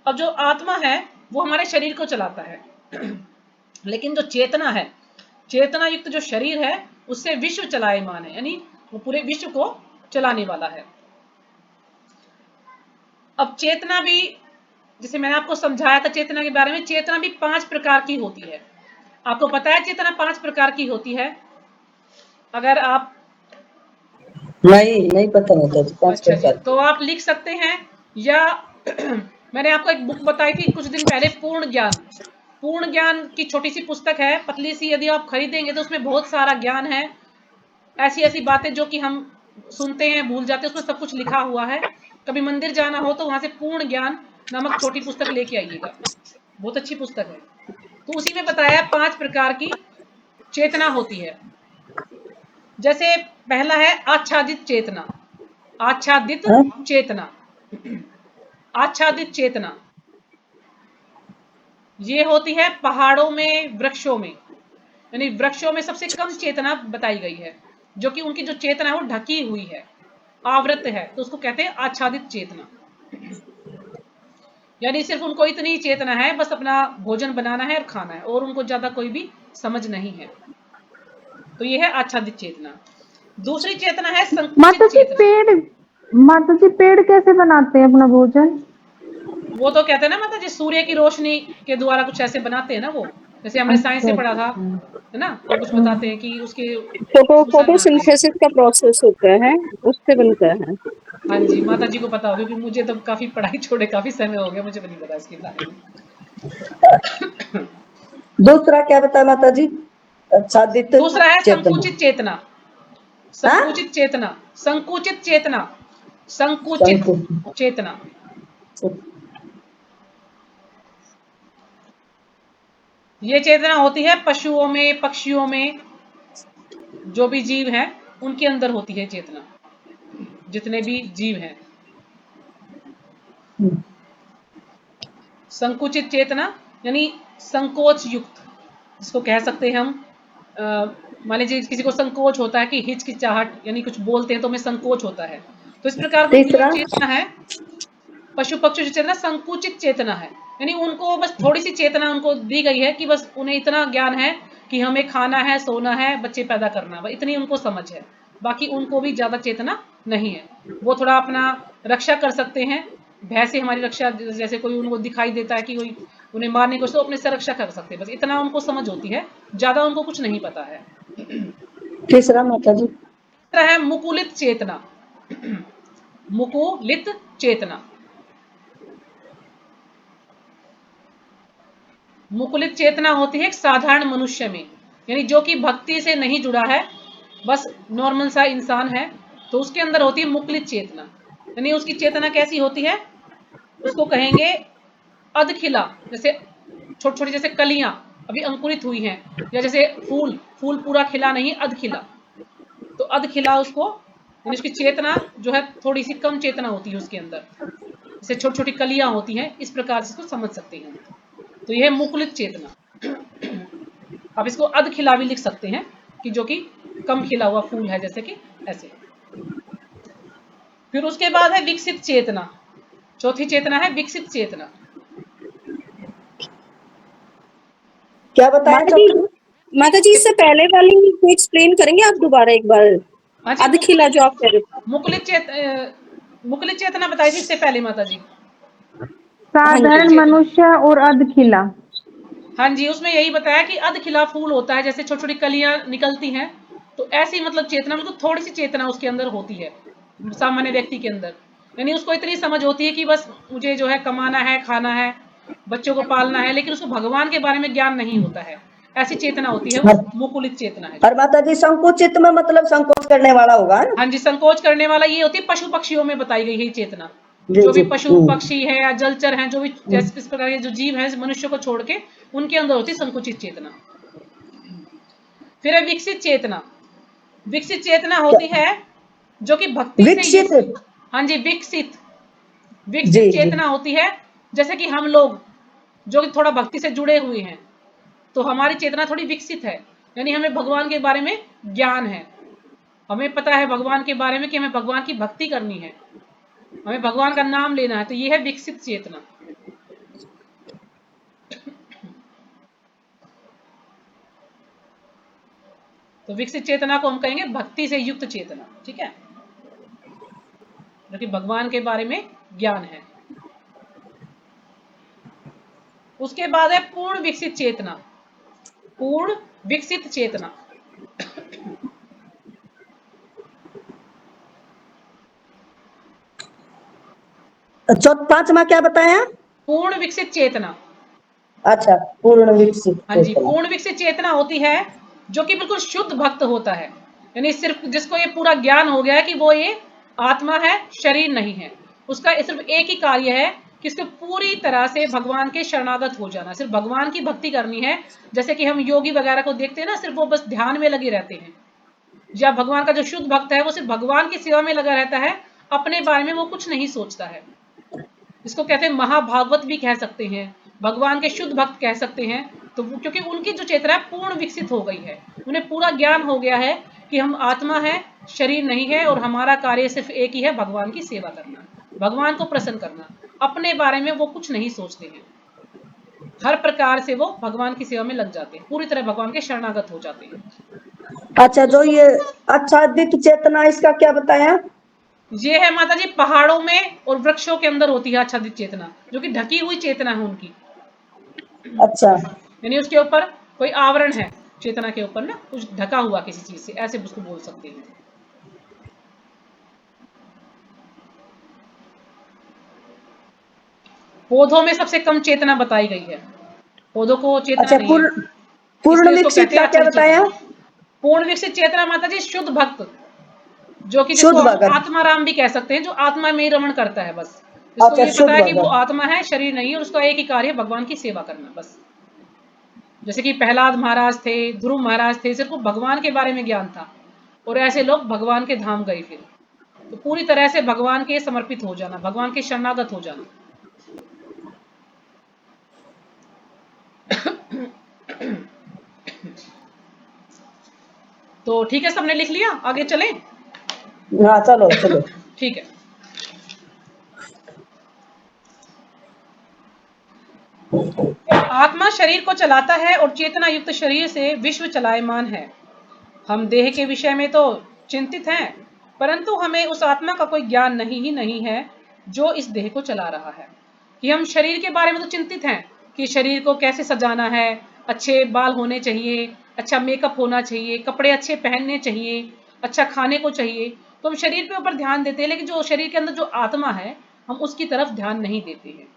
अब जो आत्मा है वो हमारे शरीर को चलाता है लेकिन जो चेतना है, चेतना युक्त जो शरीर है उससे विश्व चलायमान है, यानी वो पूरे विश्व को चलाने वाला है। अब चेतना भी, जैसे मैंने आपको समझाया था चेतना के बारे में, चेतना भी 5 प्रकार की होती है। आपको पता है चेतना 5 प्रकार की होती है? अगर आप नहीं पता नहीं था। 5 अच्छा जी, प्रकार तो आप लिख सकते हैं या मैंने आपको एक बुक बताई थी कुछ दिन पहले, पूर्ण ज्ञान। पूर्ण ज्ञान की छोटी सी पुस्तक है, पतली सी, यदि आप खरीदेंगे तो उसमें बहुत सारा ज्ञान है, ऐसी ऐसी बातें जो कि हम सुनते हैं भूल जाते हैं, उसमें सब कुछ लिखा हुआ है। कभी मंदिर जाना हो तो वहां से पूर्ण ज्ञान नामक छोटी पुस्तक लेके आइएगा, बहुत अच्छी पुस्तक है। तो उसी में बताया 5 प्रकार की चेतना होती है। जैसे पहला है आच्छादित चेतना। आच्छादित चेतना, आच्छादित चेतना ये होती है पहाड़ों में, वृक्षों में, यानी वृक्षों में सबसे कम चेतना बताई गई है, जो कि उनकी जो चेतना है वो ढकी हुई है, आवृत है, तो उसको कहते हैं आच्छादित चेतना। यानी सिर्फ उनको इतनी चेतना है बस अपना भोजन बनाना है और खाना है, और उनको ज्यादा कोई भी समझ नहीं है। तो ये है आच्छादित चेतना। दूसरी चेतना है संकुचित चेतना। माता जी पेड़ कैसे बनाते हैं अपना भोजन? वो तो कहते हैं ना माता जी, सूर्य की रोशनी के द्वारा कुछ ऐसे बनाते हैं ना वो, जैसे हमने साइंस से पढ़ा था, है ना, वो कुछ बताते हैं कि उसके फोटोसिंथेसिस का प्रोसेस होता है, उससे बनता है। हाँ जी, माता जी को पता होगा क्योंकि मुझे तो काफी पढ़ाई छोड़े काफी समय हो गया, मुझे नहीं पता इसके बारे में। दूसरा क्या बताया माता जी? आच्छादित दूसरा है संकुचित चेतना। संकुचित चेतना, संकुचित चेतना, संकुचित चेतना। ये चेतना होती है पशुओं में, पक्षियों में, जो भी जीव हैं उनके अंदर होती है चेतना, जितने भी जीव हैं। संकुचित चेतना यानी संकोच युक्त, जिसको कह सकते हैं हम, मान लीजिए किसी को संकोच होता है कि हिचकिचाहट, यानी कुछ बोलते हैं तो हमें संकोच होता है, तो इस प्रकार की जो चेतना है पशु पक्षी चेतना संकुचित चेतना है, यानी उनको बस थोड़ी सी चेतना उनको दी गई है कि बस उन्हें इतना ज्ञान है कि हमें खाना है, सोना है, बच्चे पैदा करना है, इतनी उनको समझ है, बाकी उनको भी ज्यादा चेतना नहीं है। वो थोड़ा अपना रक्षा कर सकते हैं, भय से हमारी रक्षा, जैसे कोई उनको दिखाई देता है कि कोई उन्हें मारने को, तो अपने से रक्षा कर सकते हैं, बस इतना उनको समझ होती है, ज्यादा उनको कुछ नहीं पता है। तीसरा माता जी? तीसरा है मुकुलित चेतना। मुकुलित चेतना, मुकुलित चेतना होती है एक साधारण मनुष्य में, यानी जो कि भक्ति से नहीं जुड़ा है, बस नॉर्मल सा इंसान है, तो उसके अंदर होती है मुकुलित चेतना। यानी उसकी चेतना कैसी होती है, उसको कहेंगे अधखिला, जैसे छोटी छोटी जैसे कलियां अभी अंकुरित हुई हैं, या जैसे फूल, फूल पूरा खिला नहीं, अधखिला, तो अधखिला उसको, यानी उसकी चेतना जो है थोड़ी सी कम चेतना होती है उसके अंदर, जैसे छोटी छोटी कलियां होती हैं, इस प्रकार से इसको समझ सकते हैं। तो यह है मुकुलित चेतना। आप इसको अधखिला भी लिख सकते हैं कि जो कि कम खिला हुआ फूल है, जैसे कि ऐसे। फिर उसके बाद है विकसित चेतना, चौथी चेतना है विकसित चेतना। क्या बताया? माता जी इससे पहले वाली को एक्सप्लेन करेंगे आप दोबारा एक बार? अधखिला जो आप कह रहे थे, मुकुलित चेतना बताई थी इससे पहले माता जी। साधारण मनुष्य और अधखिला। हाँ जी, उसमें यही बताया कि अधखिला फूल होता है, जैसे छोटी छोटी कलियां निकलती हैं, तो ऐसी मतलब चेतना, मतलब थोड़ी सी चेतना उसके अंदर होती है सामान्य व्यक्ति के अंदर, यानी उसको इतनी समझ होती है कि बस मुझे जो है कमाना है, खाना है, बच्चों को पालना है, लेकिन उसको भगवान के बारे में ज्ञान नहीं होता है, ऐसी चेतना होती है, वो मुकुलित चेतना है। और माता जी संकुचित में मतलब संकोच करने वाला होगा? हाँ जी, संकोच करने वाला ये होती है पशु पक्षियों में बताई गई है चेतना, जो भी पशु पक्षी है या जलचर हैं, जो भी इस प्रकार के जो जीव हैं मनुष्य को छोड़ के, उनके अंदर होती संकुचित चेतना। फिर है विकसित चेतना। विकसित चेतना होती है जो कि भक्ति से, हाँ जी, विकसित चेतना होती है, जैसे कि हम लोग जो कि थोड़ा भक्ति से जुड़े हुए हैं, तो हमारी चेतना थोड़ी विकसित है, यानी हमें भगवान के बारे में ज्ञान है, हमें पता है भगवान के बारे में कि हमें भगवान की भक्ति करनी है, हमें भगवान का नाम लेना है, तो ये है विकसित चेतना। तो विकसित चेतना को हम कहेंगे भक्ति से युक्त चेतना, ठीक है, जो कि भगवान के बारे में ज्ञान है। उसके बाद है पूर्ण विकसित चेतना। पूर्ण विकसित चेतना, पांचवा क्या बताया? पूर्ण विकसित चेतना। अच्छा, पूर्ण विकसित। हाँ जी, पूर्ण विकसित चेतना होती है जो कि बिल्कुल शुद्ध भक्त होता है, यानी सिर्फ जिसको ये पूरा ज्ञान हो गया है कि वो ये आत्मा है, शरीर नहीं है, उसका सिर्फ एक ही कार्य है कि इसको पूरी तरह से भगवान के शरणागत हो जाना, सिर्फ भगवान की भक्ति करनी है। जैसे कि हम योगी वगैरह को देखते हैं ना, सिर्फ वो बस ध्यान में लगे रहते हैं, या भगवान का जो शुद्ध भक्त है वो सिर्फ भगवान की सेवा में लगा रहता है, अपने बारे में वो कुछ नहीं सोचता है। इसको कहते हैं महाभागवत भी कह सकते हैं, भगवान के शुद्ध भक्त कह सकते हैं। तो क्योंकि उनकी जो चेतना पूर्ण विकसित हो गई है, उन्हें पूरा ज्ञान हो गया है कि हम आत्मा है, शरीर नहीं है, और हमारा कार्य सिर्फ एक ही है, भगवान की सेवा करना, भगवान को प्रसन्न करना, अपने बारे में वो कुछ नहीं सोचते हैं, हर प्रकार से वो भगवान की सेवा में लग जाते हैं, पूरी तरह भगवान के शरणागत हो जाते हैं। अच्छा, जो ये आच्छादित चेतना, इसका क्या बताया? ये है माता जी पहाड़ों में और वृक्षों के अंदर होती है आच्छादित चेतना, जो कि ढकी हुई चेतना है उनकी। अच्छा, यानी उसके ऊपर कोई आवरण है, चेतना के ऊपर ना कुछ ढका हुआ किसी चीज से, ऐसे उसको बोल सकते हैं। पौधों में सबसे कम चेतना बताई गई है, पौधों को चेतना अच्छा, नहीं है, पूर्ण विकसित का क्या बताया? पूर्ण विकसित चेतना माता जी शुद्ध भक्त, जो कि जिसको हम आत्माराम भी कह सकते हैं, जो आत्मा में ही रमण करता है बस, जिसको ये पता है कि वो आत्मा है, शरीर नहीं है, और उसका एक ही कार्य है भगवान की सेवा करना बस। जैसे कि प्रहलाद महाराज थे, ध्रुव महाराज थे, सिर्फ भगवान के बारे में ज्ञान था, और ऐसे लोग भगवान के धाम गए फिर। तो पूरी तरह से भगवान के समर्पित हो जाना, भगवान के शरणागत हो जाना। तो ठीक है, सबने लिख लिया, आगे चले? हाँ चलो चलो। ठीक है। आत्मा शरीर को चलाता है और चेतना युक्त शरीर से विश्व चलायमान है। हम देह के विषय में तो चिंतित हैं, परंतु हमें उस आत्मा का कोई ज्ञान नहीं है जो इस देह को चला रहा है। कि हम शरीर के बारे में तो चिंतित हैं कि शरीर को कैसे सजाना है, अच्छे बाल होने चाहिए, अच्छा मेकअप होना चाहिए, कपड़े अच्छे पहनने चाहिए, अच्छा खाने को चाहिए, तो हम शरीर के ऊपर ध्यान देते हैं, लेकिन जो शरीर के अंदर जो आत्मा है हम उसकी तरफ ध्यान नहीं देते हैं,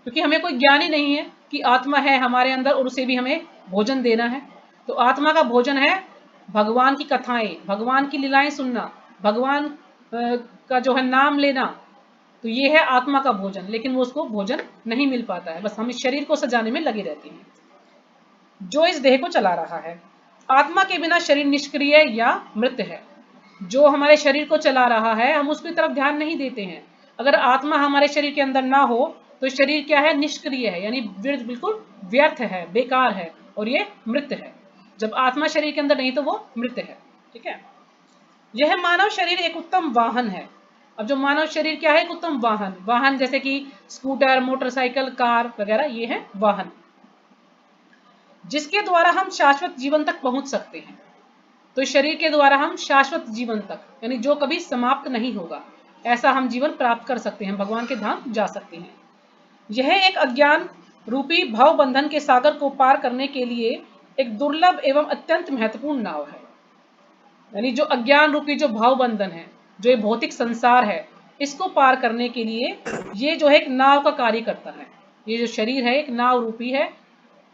क्योंकि हमें कोई ज्ञान ही नहीं है कि आत्मा है हमारे अंदर और उसे भी हमें भोजन देना है। तो आत्मा का भोजन है भगवान की कथाएं, भगवान की लीलाएं सुनना, भगवान का जो है नाम लेना, तो ये है आत्मा का भोजन। लेकिन वो उसको भोजन नहीं मिल पाता है, बस हम इस शरीर को सजाने में लगे रहते हैं जो इस देह को चला रहा है। आत्मा के बिना शरीर निष्क्रिय या मृत है। जो हमारे शरीर को चला रहा है हम उसकी तरफ ध्यान नहीं देते हैं। अगर आत्मा हमारे शरीर के अंदर ना हो तो शरीर क्या है, निष्क्रिय है, यानी बिल्कुल व्यर्थ है, बेकार है, और ये मृत है। जब आत्मा शरीर के अंदर नहीं तो वो मृत है। ठीक है। यह मानव शरीर एक उत्तम वाहन है। अब जो मानव शरीर क्या है, एक उत्तम वाहन। वाहन जैसे कि स्कूटर, मोटरसाइकिल, कार वगैरह, ये है वाहन, जिसके द्वारा हम शाश्वत जीवन तक पहुंच सकते हैं। तो शरीर के द्वारा हम शाश्वत जीवन तक, यानी जो कभी समाप्त नहीं होगा, ऐसा हम जीवन प्राप्त कर सकते हैं, भगवान के धाम जा सकते हैं। यह एक अज्ञान रूपी भव बंधन के सागर को पार करने के लिए एक दुर्लभ एवं अत्यंत महत्वपूर्ण नाव है। यानी जो अज्ञान रूपी जो भाव बंधन है, जो ये भौतिक संसार है, इसको पार करने के लिए ये जो है एक नाव का कार्य करता है। ये जो शरीर है एक नाव रूपी है।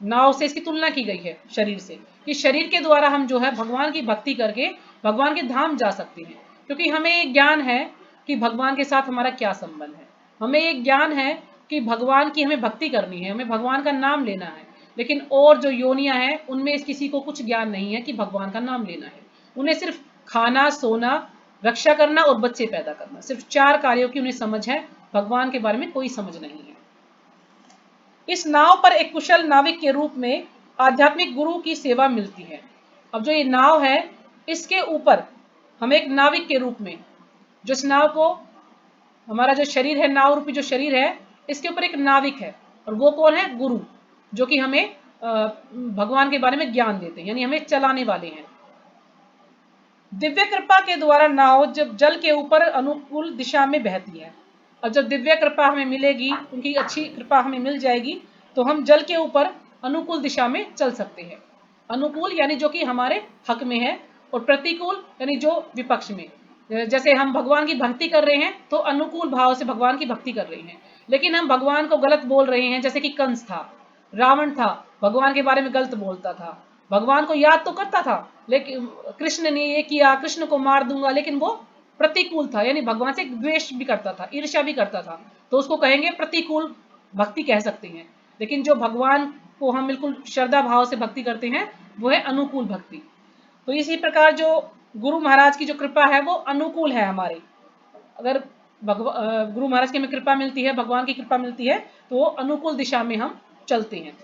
नाव से इसकी तुलना की गई है शरीर से, कि शरीर के द्वारा हम जो है भगवान की भक्ति करके भगवान के धाम जा सकते हैं। क्योंकि हमें एक ज्ञान है कि भगवान के साथ हमारा क्या संबंध है, हमें एक ज्ञान है कि भगवान की हमें भक्ति करनी है, हमें भगवान का नाम लेना है। लेकिन और जो योनियां हैं उनमें इस किसी को कुछ ज्ञान नहीं है कि भगवान का नाम लेना है। उन्हें सिर्फ खाना, सोना, रक्षा करना और बच्चे पैदा करना, सिर्फ 4 कार्यों की उन्हें समझ है, भगवान के बारे में कोई समझ नहीं है। इस नाव पर एक कुशल नाविक के रूप में आध्यात्मिक गुरु की सेवा मिलती है। अब जो ये नाव है इसके ऊपर हम एक नाविक के रूप में, जो इस नाव को, हमारा जो शरीर है, नाव रूपी जो शरीर है, इसके ऊपर एक नाविक है, और वो कौन है, गुरु, जो कि हमें भगवान के बारे में ज्ञान देते हैं, यानी हमें चलाने वाले हैं। दिव्य कृपा के द्वारा नाव जब जल के ऊपर अनुकूल दिशा में बहती है। और जब दिव्य कृपा हमें मिलेगी, उनकी अच्छी कृपा हमें मिल जाएगी, तो हम जल के ऊपर अनुकूल दिशा में चल सकते हैं। अनुकूल यानी जो कि हमारे हक में है, और प्रतिकूल यानी जो विपक्ष में। जैसे हम भगवान की भक्ति कर रहे हैं तो अनुकूल भाव से भगवान की भक्ति कर रहे हैं, लेकिन हम भगवान को गलत बोल रहे हैं, जैसे कि कंस था, रावण था, भगवान के बारे में गलत बोलता था, भगवान को याद तो करता था, लेकिन कृष्ण ने ये किया, कृष्ण को मार दूंगा, लेकिन वो प्रतिकूल था, यानी भगवान से द्वेष भी करता था, ईर्ष्या भी करता था, तो उसको कहेंगे प्रतिकूल भक्ति कह सकते हैं। लेकिन जो भगवान को हम बिल्कुल श्रद्धा भाव से भक्ति करते हैं वो है अनुकूल भक्ति। तो इसी प्रकार जो गुरु महाराज की जो कृपा है वो अनुकूल है हमारे। अगर गुरु महाराज की हमें कृपा मिलती है, भगवान की कृपा मिलती है, तो वो अनुकूल दिशा में हम चलते हैं।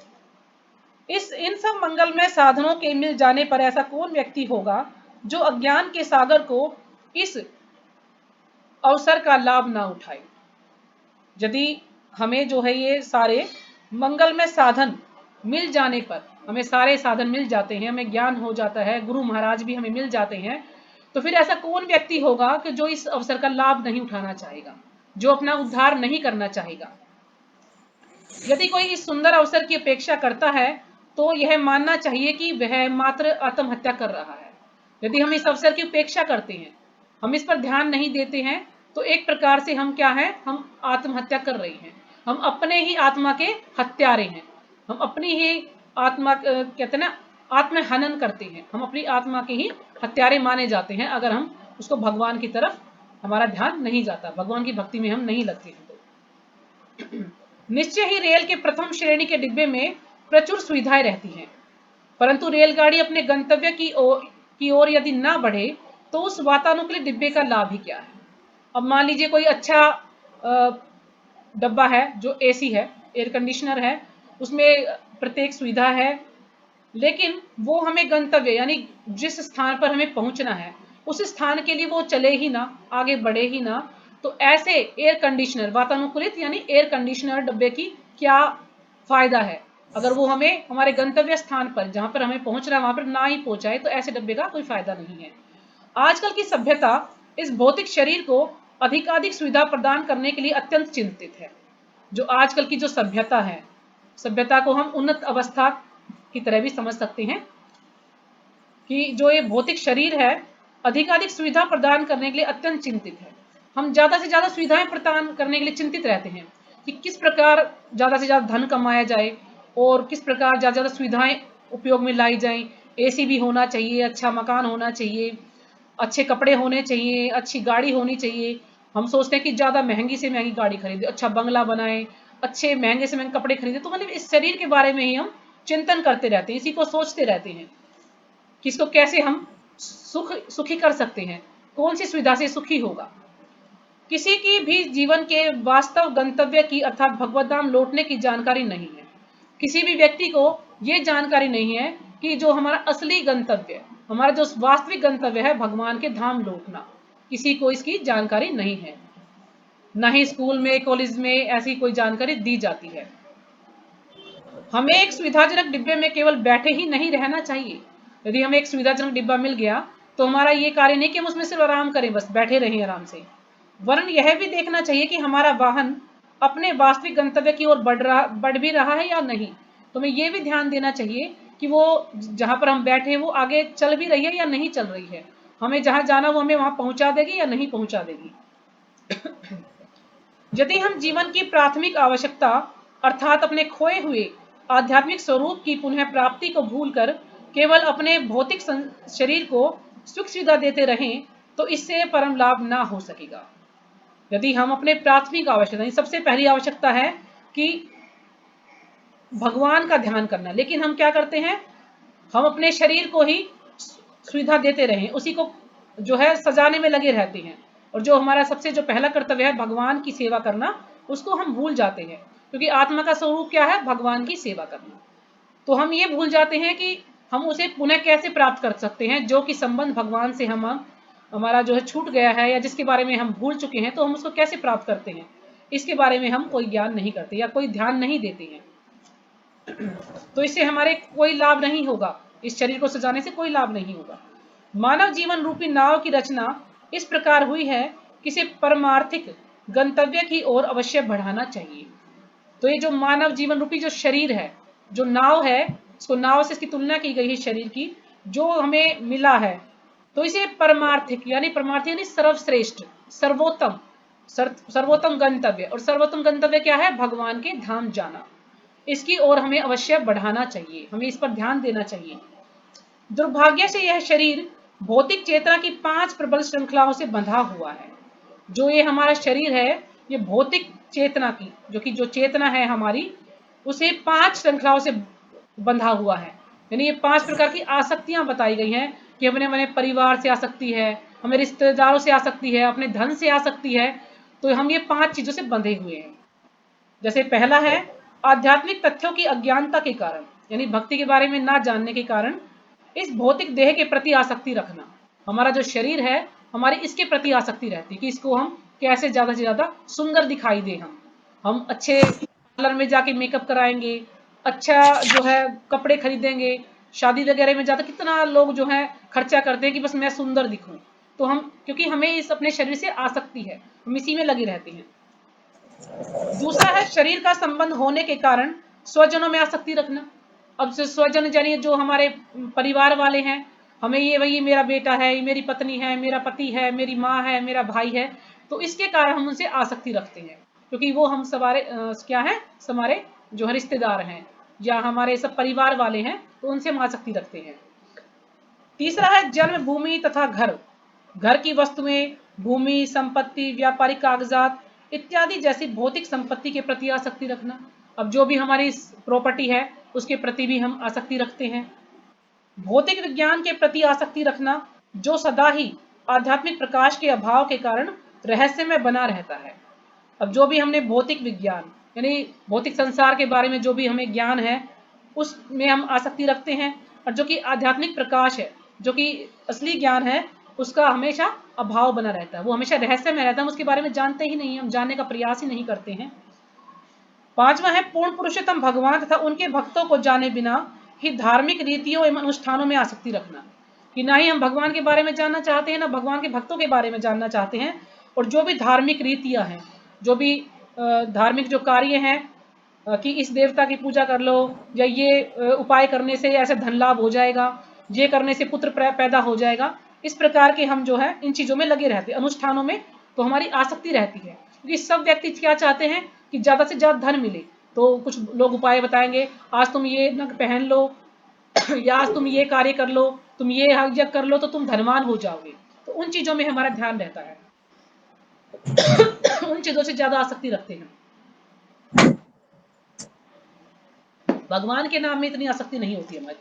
इन सब मंगलमय साधनों के मिल जाने पर ऐसा कौन व्यक्ति होगा जो अज्ञान के सागर को इस अवसर का लाभ ना उठाए। यदि हमें जो है ये सारे मंगलमय साधन मिल जाने पर, हमें सारे साधन मिल जाते हैं, हमें ज्ञान हो जाता है, गुरु महाराज भी हमें मिल जाते हैं, तो फिर ऐसा कौन व्यक्ति होगा कि जो इस अवसर का लाभ नहीं उठाना चाहेगा, जो अपना उद्धार नहीं करना चाहेगा। यदि कोई इस सुंदर अवसर की अपेक्षा करता है तो यह मानना चाहिए कि वह मात्र आत्महत्या कर रहा है। यदि हम इस अवसर की उपेक्षा करते हैं, हम इस पर ध्यान नहीं देते हैं, तो एक प्रकार से हम क्या हैं, हम आत्महत्या कर रहे हैं। हम अपने ही आत्मा के हत्यारे हैं, हम अपनी ही आत्मा, कहते हैं ना, आत्महनन करते हैं, हम अपनी आत्मा के ही हत्यारे माने जाते हैं अगर हम उसको भगवान की तरफ हमारा ध्यान नहीं जाता, भगवान की भक्ति में हम नहीं लगते हैं तो। निश्चय ही रेल के प्रथम श्रेणी के डिब्बे में प्रचुर सुविधाएं रहती हैं, परंतु रेलगाड़ी अपने गंतव्य की ओर यदि ना बढ़े तो उस वातानुकूलित डिब्बे का लाभ ही क्या है। अब मान लीजिए कोई अच्छा डब्बा है जो एसी है, एयर कंडीशनर है, उसमें प्रत्येक सुविधा है, लेकिन वो हमें गंतव्य यानी जिस स्थान पर हमें पहुंचना है उस स्थान के लिए वो चले ही ना, आगे बढ़े ही ना, तो ऐसे एयर कंडीशनर वातानुकूलित यानी एयर कंडीशनर डब्बे की क्या फायदा है अगर वो हमें हमारे गंतव्य स्थान पर जहां पर हमें पहुंचना है वहां पर ना ही पहुंचाए, तो ऐसे डब्बे का कोई फायदा नहीं है। आजकल की सभ्यता इस भौतिक शरीर को अधिकाधिक सुविधा प्रदान करने के लिए अत्यंत चिंतित है। जो आजकल की जो सभ्यता है, सभ्यता को हम उन्नत अवस्था की तरह भी समझ सकते हैं कि जो ये भौतिक शरीर है अधिकाधिक सुविधा प्रदान करने के लिए अत्यंत चिंतित है। हम ज्यादा से ज्यादा सुविधाएं प्रदान करने के लिए चिंतित रहते हैं कि किस प्रकार ज्यादा से ज्यादा धन कमाया जाए और किस प्रकार ज्यादा से ज्यादा सुविधाएं उपयोग में लाई जाए। एसी भी होना चाहिए, अच्छा मकान होना चाहिए, अच्छे कपड़े होने चाहिए, अच्छी गाड़ी होनी चाहिए। हम सोचते हैं कि ज्यादा महंगी से महंगी गाड़ी खरीदे, अच्छा बंगला बनाए, अच्छे महंगे से महंगे कपड़े खरीदे। तो मतलब इस शरीर के बारे में ही हम चिंतन करते रहते हैं, इसी को सोचते रहते हैं कि इसको कैसे हम सुखी कर सकते हैं, कौन सी सुविधा से सुखी होगा। किसी की भी जीवन के वास्तव गंतव्य की अर्थात भगवत धाम लौटने की जानकारी नहीं है। किसी भी व्यक्ति को यह जानकारी नहीं है कि जो हमारा असली गंतव्य, हमारा जो वास्तविक गंतव्य है भगवान के धाम लौटना, किसी को इसकी जानकारी नहीं है। ना ही स्कूल में कॉलेज में ऐसी कोई जानकारी दी जाती है। हमें एक सुविधाजनक डिब्बे में केवल बैठे ही नहीं रहना चाहिए। यदि हमें एक सुविधाजनक डिब्बा मिल गया तो हमारा ये कार्य नहीं कि हम उसमें सिर्फ आराम करें, बस बैठे रहें आराम से, वरन यह भी देखना चाहिए कि हमारा वाहन अपने वास्तविक गंतव्य की ओर बढ़ भी रहा है या नहीं। तो हमें ये भी ध्यान देना चाहिए कि वो जहां पर हम बैठे हैं वो आगे चल भी रही है या नहीं चल रही है, हमें जहां जाना वो हमें वहां पहुंचा देगी या नहीं पहुंचा देगी। यदि हम जीवन की प्राथमिक आवश्यकता अर्थात अपने खोए हुए आध्यात्मिक स्वरूप की पुनः प्राप्ति को भूलकर केवल अपने भौतिक शरीर को सुख सुविधा देते रहें तो इससे परम लाभ ना हो सकेगा। यदि हम अपने प्राथमिक आवश्यकता, सबसे पहली आवश्यकता है कि भगवान का ध्यान करना, लेकिन हम क्या करते हैं, हम अपने शरीर को ही सुविधा देते रहें, उसी को जो है सजाने में लगे रहते हैं, और जो हमारा सबसे जो पहला कर्तव्य है भगवान की सेवा करना, उसको हम भूल जाते हैं, क्योंकि आत्मा का स्वरूप क्या है, भगवान की सेवा करना। तो हम ये भूल जाते हैं कि हम उसे पुनः कैसे प्राप्त कर सकते हैं, जो कि संबंध भगवान से हमारा जो है छूट गया है या जिसके बारे में हम भूल चुके हैं, तो हम उसको कैसे प्राप्त करते हैं, इसके बारे में हम कोई ज्ञान नहीं करते या कोई ध्यान नहीं देते हैं। तो इससे हमारे कोई लाभ नहीं होगा, इस शरीर को सजाने से कोई लाभ नहीं होगा। मानव जीवन रूपी नाव की रचना इस प्रकार हुई है कि इसे परमार्थिक गंतव्य की ओर अवश्य बढ़ाना चाहिए। तो ये जो मानव जीवन रूपी जो शरीर है, जो नाव है, इसको नाव से इसकी तुलना की गई है शरीर की, जो हमें मिला है, तो इसे परमार्थिक यानी सर्वश्रेष्ठ, सर्वोत्तम गंतव्य, और सर्वोत्तम गंतव्य क्या है, भगवान के धाम जाना, इसकी ओर हमें अवश्य बढ़ाना चाहिए, हमें इस पर ध्यान देना चाहिए। दुर्भाग्य से यह शरीर भौतिक चेतना की 5 प्रबल श्रृंखलाओं से बंधा हुआ है। जो ये हमारा शरीर है, ये भौतिक चेतना की जो चेतना है हमारी, उसे 5 श्रृंखलाओं से बंधा हुआ है। यानी ये 5 प्रकार की आसक्तियां बताई गई हैं कि हमें परिवार से आसक्ति है, हमें रिश्तेदारों से आसक्ति है, अपने धन से आसक्ति है। तो हम ये 5 चीजों से बंधे हुए हैं। जैसे पहला है आध्यात्मिक तथ्यों की अज्ञानता के कारण, यानी भक्ति के बारे में ना जानने के कारण इस भौतिक देह के प्रति आसक्ति रखना। हमारा जो शरीर है, हमारी इसके प्रति आसक्ति रहती है कि इसको हम कैसे ज्यादा से ज्यादा सुंदर दिखाई दे। हम अच्छे पार्लर में जाके मेकअप कराएंगे, अच्छा जो है कपड़े खरीदेंगे, शादी वगैरह में जाकर कितना लोग जो है खर्चा करते हैं कि बस मैं सुंदर दिखूं। तो हम, क्योंकि हमें इस अपने शरीर से आसक्ति है, हम इसी में लगे रहते हैं। दूसरा है शरीर का संबंध होने के कारण स्वजनों में आसक्ति रखना। अब से स्वजन यानी जो हमारे परिवार वाले हैं, हमें ये वही मेरा बेटा है, ये मेरी पत्नी है, मेरा पति है, मेरी माँ है, मेरा भाई है, तो इसके कारण हम उनसे आसक्ति रखते हैं, क्योंकि वो हम सवारे क्या है, हमारे जो है रिश्तेदार हैं, या हमारे सब परिवार वाले हैं तो उनसे हम आसक्ति रखते हैं। तीसरा है जन्म भूमि तथा घर, घर की वस्तुएं, भूमि, संपत्ति, व्यापारिक कागजात इत्यादि जैसी भौतिक संपत्ति के प्रति आसक्ति रखना। अब जो भी हमारी प्रॉपर्टी है उसके प्रति भी हम आसक्ति रखते हैं। भौतिक विज्ञान के प्रति आसक्ति रखना जो सदा ही आध्यात्मिक प्रकाश के अभाव के कारण रहस्यमय बना रहता है। अब जो भी हमने भौतिक विज्ञान यानी भौतिक संसार के बारे में जो भी हमें ज्ञान है उसमें हम आसक्ति रखते हैं, और जो कि आध्यात्मिक प्रकाश है, जो कि असली ज्ञान है, उसका हमेशा अभाव बना रहता है, वो हमेशा रहस्य में रहता है, हम उसके बारे में जानते ही नहीं, हम जानने का प्रयास ही नहीं करते हैं। पांचवा है पूर्ण पुरुषोत्तम भगवान तथा उनके भक्तों को जाने बिना ही धार्मिक रीतियों एवं अनुष्ठानों में आसक्ति रखना, कि ना ही हम भगवान के बारे में जानना चाहते हैं, ना भगवान के भक्तों के बारे में जानना चाहते हैं। और जो भी धार्मिक रीतियां हैं, जो भी धार्मिक जो कार्य हैं कि इस देवता की पूजा कर लो, या ये उपाय करने से ऐसे धन लाभ हो जाएगा, ये करने से पुत्र पैदा हो जाएगा, इस प्रकार के हम जो है इन चीजों में लगे रहते हैं, अनुष्ठानों में तो हमारी आसक्ति रहती है। क्योंकि सब व्यक्ति क्या चाहते हैं कि ज्यादा से ज्यादा धन मिले, तो कुछ लोग उपाय बताएंगे, आज तुम ये नग पहन लो या आज तुम ये कार्य कर लो, तुम ये यज्ञ कर लो तो तुम धनवान हो जाओगे। तो उन चीजों में हमारा ध्यान रहता है उन चीजों से ज्यादा आसक्ति रखते हैं। भगवान के नाम में इतनी आसक्ति नहीं होती हमारी।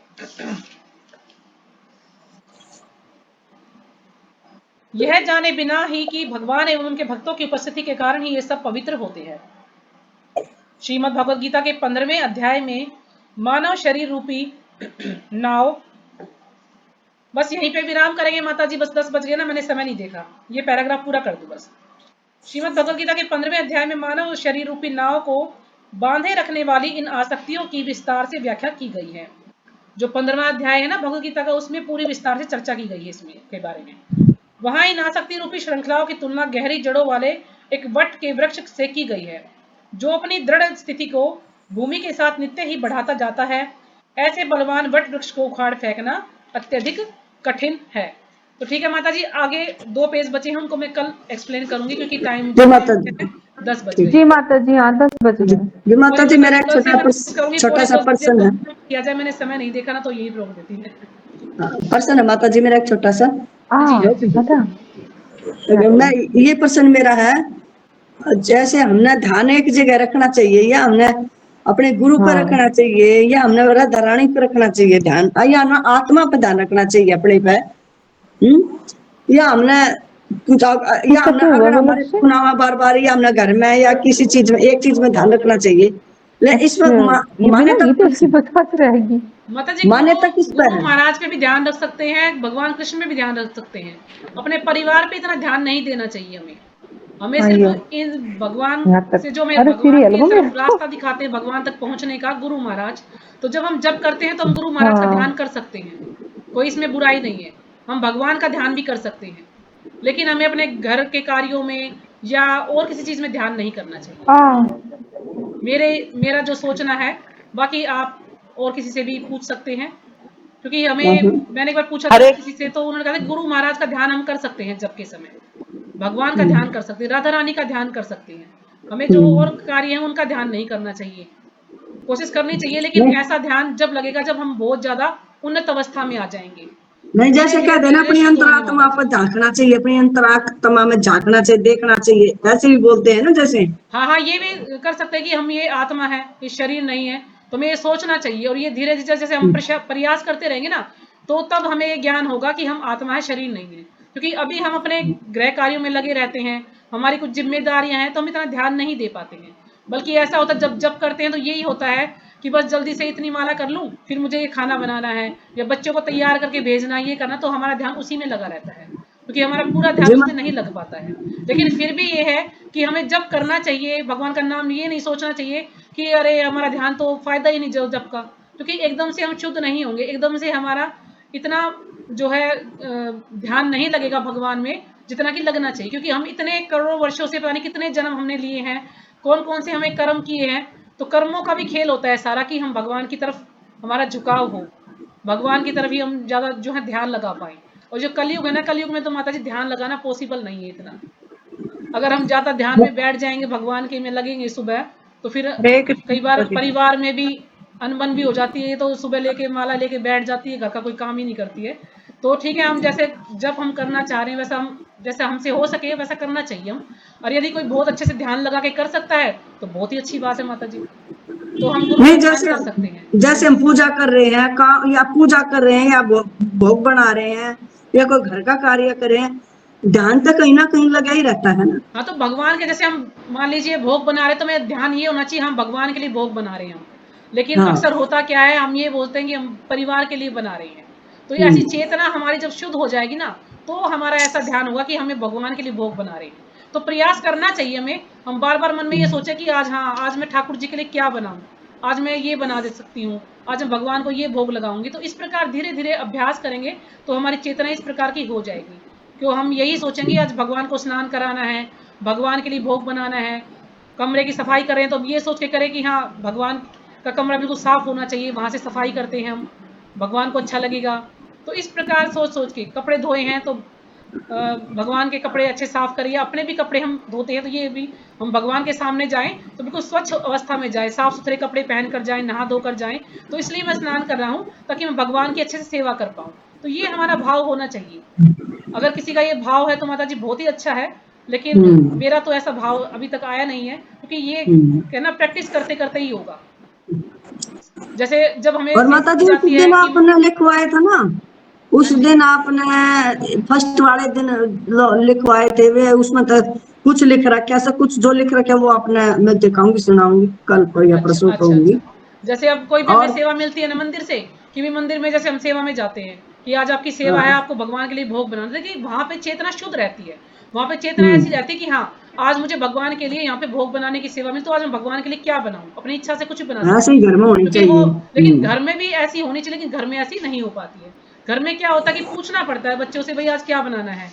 यह जाने बिना ही कि भगवान एवं उनके भक्तों की उपस्थिति के कारण ही ये सब पवित्र होते हैं। श्रीमद् भगवद गीता के 15वें अध्याय में मानव शरीर रूपी नाव, बस यहीं पे विराम करेंगे माता जी, बस 10 बज गए ना, मैंने समय नहीं देखा, ये पैराग्राफ पूरा कर दूं बस। श्रीमद् भगवद गीता के 15वें अध्याय में मानव शरीर रूपी नाव को बांधे रखने वाली इन आसक्तियों की विस्तार से व्याख्या की गई है। जो 15वां अध्याय है ना भगवद गीता का, उसमें पूरी विस्तार से चर्चा की गई है इसमें के बारे में। वहां इन आसक्ति रूपी श्रृंखलाओं की तुलना गहरी जड़ों वाले एक वट के वृक्ष से की गई है, जो अपनी दृढ़ स्थिति को भूमि के साथ नित्य ही बढ़ाता जाता है। ऐसे बलवान वट वृक्ष को उखाड़ फेंकना अत्यधिक कठिन है। तो ठीक है माता जी, आगे 2 पेज बचे हैं, उनको मैं कल एक्सप्लेन करूंगी क्योंकि टाइम 10 बज गए। जी माता जी, हाँ 10 बज गए। जी माता जी, मेरा एक छोटा सा प्रश्न है। किया जाए, मैंने समय नहीं देखा ना तो यही रोक देती है। प्रश्न है माता जी मेरा एक छोटा सा। मैं ये प्रश्न मेरा है, जैसे हमने ध्यान एक जगह रखना चाहिए, या हमने अपने गुरु पर रखना चाहिए, या हमने राधारानी पर रखना चाहिए ध्यान, या हमने आत्मा पर ध्यान रखना चाहिए अपने पे, या हमने कुछ, या हमने अगर हमारे सुनावा बार बार, या हमने घर में या किसी चीज में एक चीज में ध्यान रखना चाहिए। इसमें मान्यता रहेगी माता जी, मान्यता किस पर है? महाराज पे भी ध्यान रख सकते हैं, भगवान कृष्ण में भी ध्यान रख सकते हैं, अपने परिवार पे इतना ध्यान नहीं देना चाहिए हमें सिर्फ इन भगवान से जो हमें भगवान की तरफ रास्ता दिखाते हैं भगवान तक पहुंचने का, गुरु महाराज, तो जब हम जब करते हैं तो हम गुरु महाराज का ध्यान कर सकते हैं, कोई इसमें बुराई नहीं है, हम भगवान का ध्यान भी कर सकते हैं, लेकिन हमें अपने घर के कार्यों में या और किसी चीज में ध्यान नहीं करना चाहिए। मेरा जो सोचना है, बाकी आप और किसी से भी पूछ सकते हैं, क्योंकि मैंने एक बार पूछा था किसी से, तो उन्होंने कहा गुरु महाराज का ध्यान हम कर सकते हैं जब के समय, भगवान का ध्यान कर सकते हैं, राधा रानी का ध्यान कर सकते हैं, हमें जो और कार्य हैं उनका ध्यान नहीं करना चाहिए। कोशिश करनी चाहिए, लेकिन ऐसा ध्यान जब लगेगा जब हम बहुत ज्यादा उन्नत अवस्था में आ जाएंगे। नहीं, जैसे कह देना अपनी अंतरात्मा पर झांकना चाहिए, अपनी अंतरात्मा में झांकना चाहिए, देखना चाहिए, ऐसे भी बोलते हैं ना जैसे। हाँ, ये भी कर सकते हैं कि हम ये आत्मा है, ये शरीर नहीं है, तो हमें ये सोचना चाहिए, और ये धीरे धीरे जैसे हम प्रयास करते रहेंगे ना, तो तब हमें ये ज्ञान होगा कि हम आत्मा है, शरीर नहीं है। क्योंकि अभी हम अपने गृह कार्यों में लगे रहते हैं, हमारी कुछ जिम्मेदारियां हैं, तो हम इतना ध्यान नहीं दे पाते हैं, बल्कि ऐसा होता है जब करते हैं तो यही होता है कि बस जल्दी से इतनी माला कर लूं, फिर मुझे ये खाना बनाना है या बच्चों को तैयार करके भेजना, ये करना, तो हमारा ध्यान उसी में लगा रहता है, क्योंकि हमारा पूरा ध्यान उसमें नहीं लग पाता है। लेकिन फिर भी ये है कि हमें जब करना चाहिए भगवान का नाम, ये नहीं सोचना चाहिए कि अरे हमारा ध्यान तो फायदा ही नहीं जब का, क्योंकि एकदम से हम शुद्ध नहीं होंगे, एकदम से हमारा इतना जो है ध्यान नहीं लगेगा भगवान में जितना कि लगना चाहिए, क्योंकि हम इतने करोड़ों वर्षों से पता नहीं कितने जन्म हमने लिए हैं, कौन कौन से हमें कर्म किए हैं, तो कर्मों का भी खेल होता है सारा, कि हम भगवान की तरफ हमारा झुकाव हो, भगवान की तरफ ही हम ज्यादा जो है ध्यान लगा पाए। और जो कलयुग है ना, कलयुग में तो माता जी ध्यान लगाना पॉसिबल नहीं है इतना, अगर हम ज्यादा ध्यान में बैठ जाएंगे, भगवान के में लगेंगे सुबह, तो फिर कई बार परिवार में भी अनबन भी हो जाती है, तो सुबह लेके माला लेके बैठ जाती है, घर का कोई काम ही नहीं करती है। तो ठीक है, हम जैसे जब हम करना चाह रहे हैं वैसा हम जैसे हमसे हो सके वैसा करना चाहिए हम। और यदि कोई बहुत अच्छे से ध्यान लगा के कर सकता है तो बहुत ही अच्छी बात है माता जी, तो हम गुरु नहीं, का ध्यान जैसे कर सकते हैं। हाँ जैसे जी, हम पूजा कर रहे हैं का या पूजा कर रहे हैं या भोग बना रहे हैं या कोई घर का कार्य कर रहे हैं, ध्यान तो कहीं ना कहीं लगा ही रहता है ना। हाँ, तो भगवान के जैसे हम मान लीजिए भोग बना रहे तो मेरा ध्यान ये होना चाहिए हम भगवान के लिए भोग बना रहे हैं हम। लेकिन हाँ। अक्सर होता क्या है, हम ये बोलते हैं कि हम परिवार के लिए बना रहे हैं। तो ये ऐसी हम्म। चेतना हमारी जब शुद्ध हो जाएगी ना, तो हमारा ऐसा ध्यान होगा कि हमें भगवान के लिए भोग बना रहे हैं। तो प्रयास करना चाहिए हमें, हम बार बार मन में ये सोचे कि आज, हाँ आज मैं ठाकुर जी के लिए क्या बनाऊं, आज मैं ये बना दे सकती हूँ, आज मैं भगवान को ये भोग लगाऊंगी। तो इस प्रकार धीरे धीरे अभ्यास करेंगे तो हमारी चेतना इस प्रकार की हो जाएगी। क्यों हम यही सोचेंगे आज भगवान को स्नान कराना है, भगवान के लिए भोग बनाना है, कमरे की सफाई करें तो ये सोच के करें कि हाँ भगवान का कमरा बिल्कुल साफ होना चाहिए, वहां से सफाई करते हैं हम, भगवान को अच्छा लगेगा। तो इस प्रकार सोच सोच के कपड़े धोए हैं तो भगवान के कपड़े अच्छे साफ करिए, अपने भी कपड़े हम धोते हैं तो ये भी हम भगवान के सामने जाएं तो बिल्कुल स्वच्छ अवस्था में जाएं, साफ सुथरे कपड़े पहन कर जाएं, नहा धोकर जाएं। तो इसलिए मैं स्नान कर रहा हूँ ताकि मैं भगवान की अच्छे से सेवा कर पाऊँ। तो ये हमारा भाव होना चाहिए। अगर किसी का ये भाव है तो माता जी बहुत ही अच्छा है, लेकिन हम्म। मेरा तो ऐसा भाव अभी तक आया नहीं है, क्योंकि ये हम्म। कहना प्रैक्टिस करते करते ही होगा। जैसे जब हमें और सिद्ध माता हो जी उस जाती है दिन कि आपने लिखवाए था ना, हाँ उस जी, दिन आपने फर्स्ट वाले दिन लिखवाए थे वे, उसमें तो कुछ लिख रखा है, कुछ जो लिख रखा है वो आपने मैं दिखाऊंगी सुनाऊंगी कल को या अच्छा परसों अच्छा कहूंगी। अच्छा। जैसे अब कोई भी हमें और सेवा मिलती है ना मंदिर से, कि भी मंदिर में जैसे हम सेवा में जाते हैं कि आज आपकी सेवा है, आपको भगवान के लिए भोग बनाना, देखिए वहां पे चेतना शुद्ध रहती है, वहां पे चेतना ऐसी हम्म। रहती है कि हाँ आज मुझे भगवान के लिए यहाँ पे भोग बनाने की सेवा मिली, तो आज मैं भगवान के लिए क्या बनाऊं, अपनी इच्छा से कुछ भी बना ऐसे सकती ही हूँ। घर में होनी क्योंकि वो, चाहिए। लेकिन घर में भी ऐसी होनी चाहिए, लेकिन घर में ऐसी नहीं हो पाती है। घर में क्या होता है कि पूछना पड़ता है बच्चों से, भाई आज क्या बनाना है।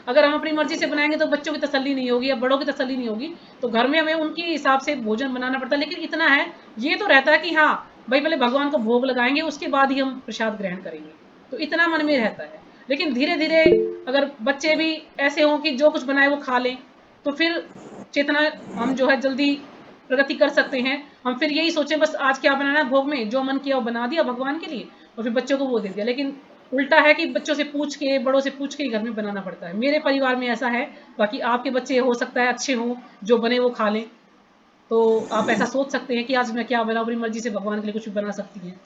अगर हम अपनी मर्जी से बनाएंगे तो बच्चों की तसल्ली नहीं होगी या बड़ों की तसल्ली नहीं होगी। तो घर में हमें उनके हिसाब से भोजन बनाना पड़ता है। लेकिन इतना है, ये तो रहता है कि हाँ भाई पहले भगवान को भोग लगाएंगे उसके बाद ही हम प्रसाद ग्रहण करेंगे, तो इतना मन में रहता है। लेकिन धीरे धीरे अगर बच्चे भी ऐसे हों कि जो कुछ बनाए वो खा लें, तो फिर चेतना हम जो है जल्दी प्रगति कर सकते हैं। हम फिर यही सोचें बस आज क्या बनाना है भोग में, जो मन किया वो बना दिया भगवान के लिए और फिर बच्चों को वो दे दिया। लेकिन उल्टा है कि बच्चों से पूछ के, बड़ों से पूछ के ही घर में बनाना पड़ता है। मेरे परिवार में ऐसा है, बाकी आपके बच्चे हो सकता है अच्छे हों, जो बने वो खा लें। तो आप ऐसा सोच सकते हैं कि आज मैं क्या बनाऊं, अपनी मर्जी से भगवान के लिए कुछ भी बना सकती हैं।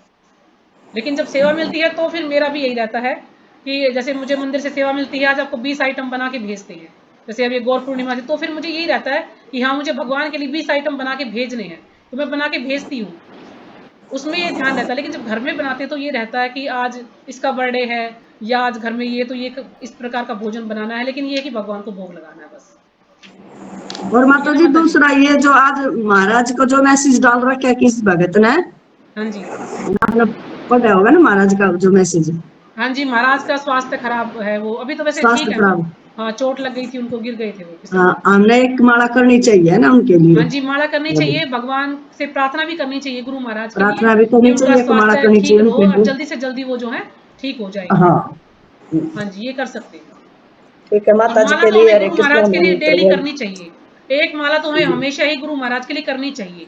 लेकिन जब सेवा मिलती है तो फिर मेरा भी यही रहता है कि जैसे मुझे मंदिर से सेवा मिलती है, आज आपको 20 आइटम बना के भेजते हैं, जैसे अभी गौर पूर्णिमा थी, तो फिर मुझे यही रहता है कि हाँ मुझे भगवान के लिए 20 आइटम बना के भेजने हैं, तो मैं बना के भेजती हूँ, उसमें ये ध्यान रहता है। लेकिन जब घर में बनाते हैं तो ये रहता है कि आज इसका बर्थडे है या आज घर में ये, तो ये इस प्रकार का भोजन बनाना है, लेकिन ये कि भगवान को भोग लगाना है बस। और ठीक है माता ना जी माता जी? दूसरा ये जो आज महाराज को जो मैसेज डाल रखा है किस भगत ने, हाँ जी, आपने पढ़ा होगा ना महाराज का जो मैसेज। हाँ जी, महाराज का स्वास्थ्य खराब है, वो अभी तो वैसे ठीक स्वास्थ्य है वो। खराब। हाँ, चोट लग गई थी उनको, गिर गए थे वो पिछले हाँ, दिनों। हमने एक माला करनी चाहिए ना उनके हाँ लिए। जी, माला करनी चाहिए, भगवान से प्रार्थना भी करनी चाहिए गुरु महाराज के लिए प्रार्थना भी कि करनी उनका चाहिए, एक माला स्वास्थ्य करनी ठीक चाहिए हो उनके और लिए। जल्दी से जल्दी वो जो है ठीक हो जाए। हाँ। हाँ जी, ये कर सकते हैं। ठीक है, और माता जी माला के तो लिए हमें हरे गुरु कृष्णा महाराज के लिए मंत्र डेली बोल। करनी चाहिए। एक माला तो हमें हमेशा ही गुरु महाराज के लिए करनी चाहिए।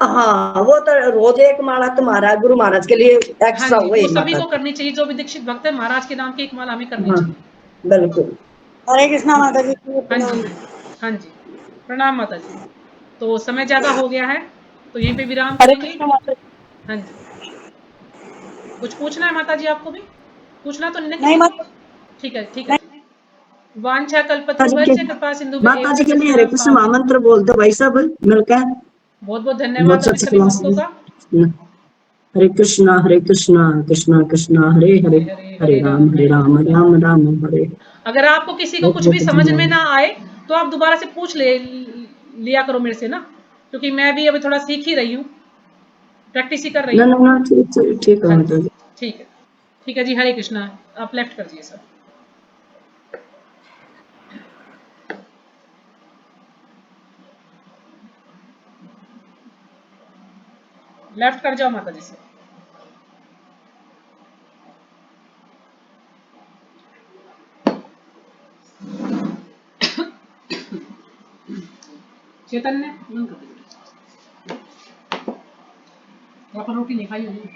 हाँ, वो तो रोज एक माला तुम्हारा गुरु महाराज के लिए हाँ एक्स्ट्रा जी, हुए वो सभी माता को जी। करनी चाहिए, जो भी दीक्षित भक्त है महाराज के नाम की एक माला हमें करनी हाँ, चाहिए। बिल्कुल। हरे कृष्णा माता जी की हाँ जी, प्रणाम। हाँ जी, हाँ जी, प्रणाम माता जी। तो समय ज्यादा हो गया है तो यहीं पे विराम हरे करेंगे। कृष्णा माता जी। हाँ जी, कुछ पूछना है माता जी आपको भी? पूछना तो नहीं ना नहीं किसी को? माता ठीक है, ठीक है नहीं। जी। वांछा माता जी कल्पतरुभ्यश्च के कृपा सिंधु माता जी के लिए हरे पतितानां कृष्ण पावने। महामंत्र बोल दो भाई सब मिलकर। बहुत बहुत धन्यवाद बहुत अभी अच्छी सभी क्लास भक्तों है। का। हरे कृष्णा कृष्णा कृष्णा हरे हरे, हरे हरे, हरे हरे राम राम, राम राम राम। राम हरे। अगर आपको किसी को बहुत कुछ भी बहुत समझ में धन्यवाद। ना आए तो आप दोबारा से पूछ लिया करो मेरे से ना, क्योंकि मैं भी अभी थोड़ा सीख ही रही हूँ, प्रैक्टिस ही कर रही ना हूँ। ना ना, ठीक है हाँ जी, माता जी। ठीक है, ठीक है जी। हरे कृष्णा, आप लेफ्ट कर दीजिए सर। लेफ्ट कर जाओ माता जी से। चैतन्य बंद कर दीजिए। अपन रोटी नहीं खाई होगी।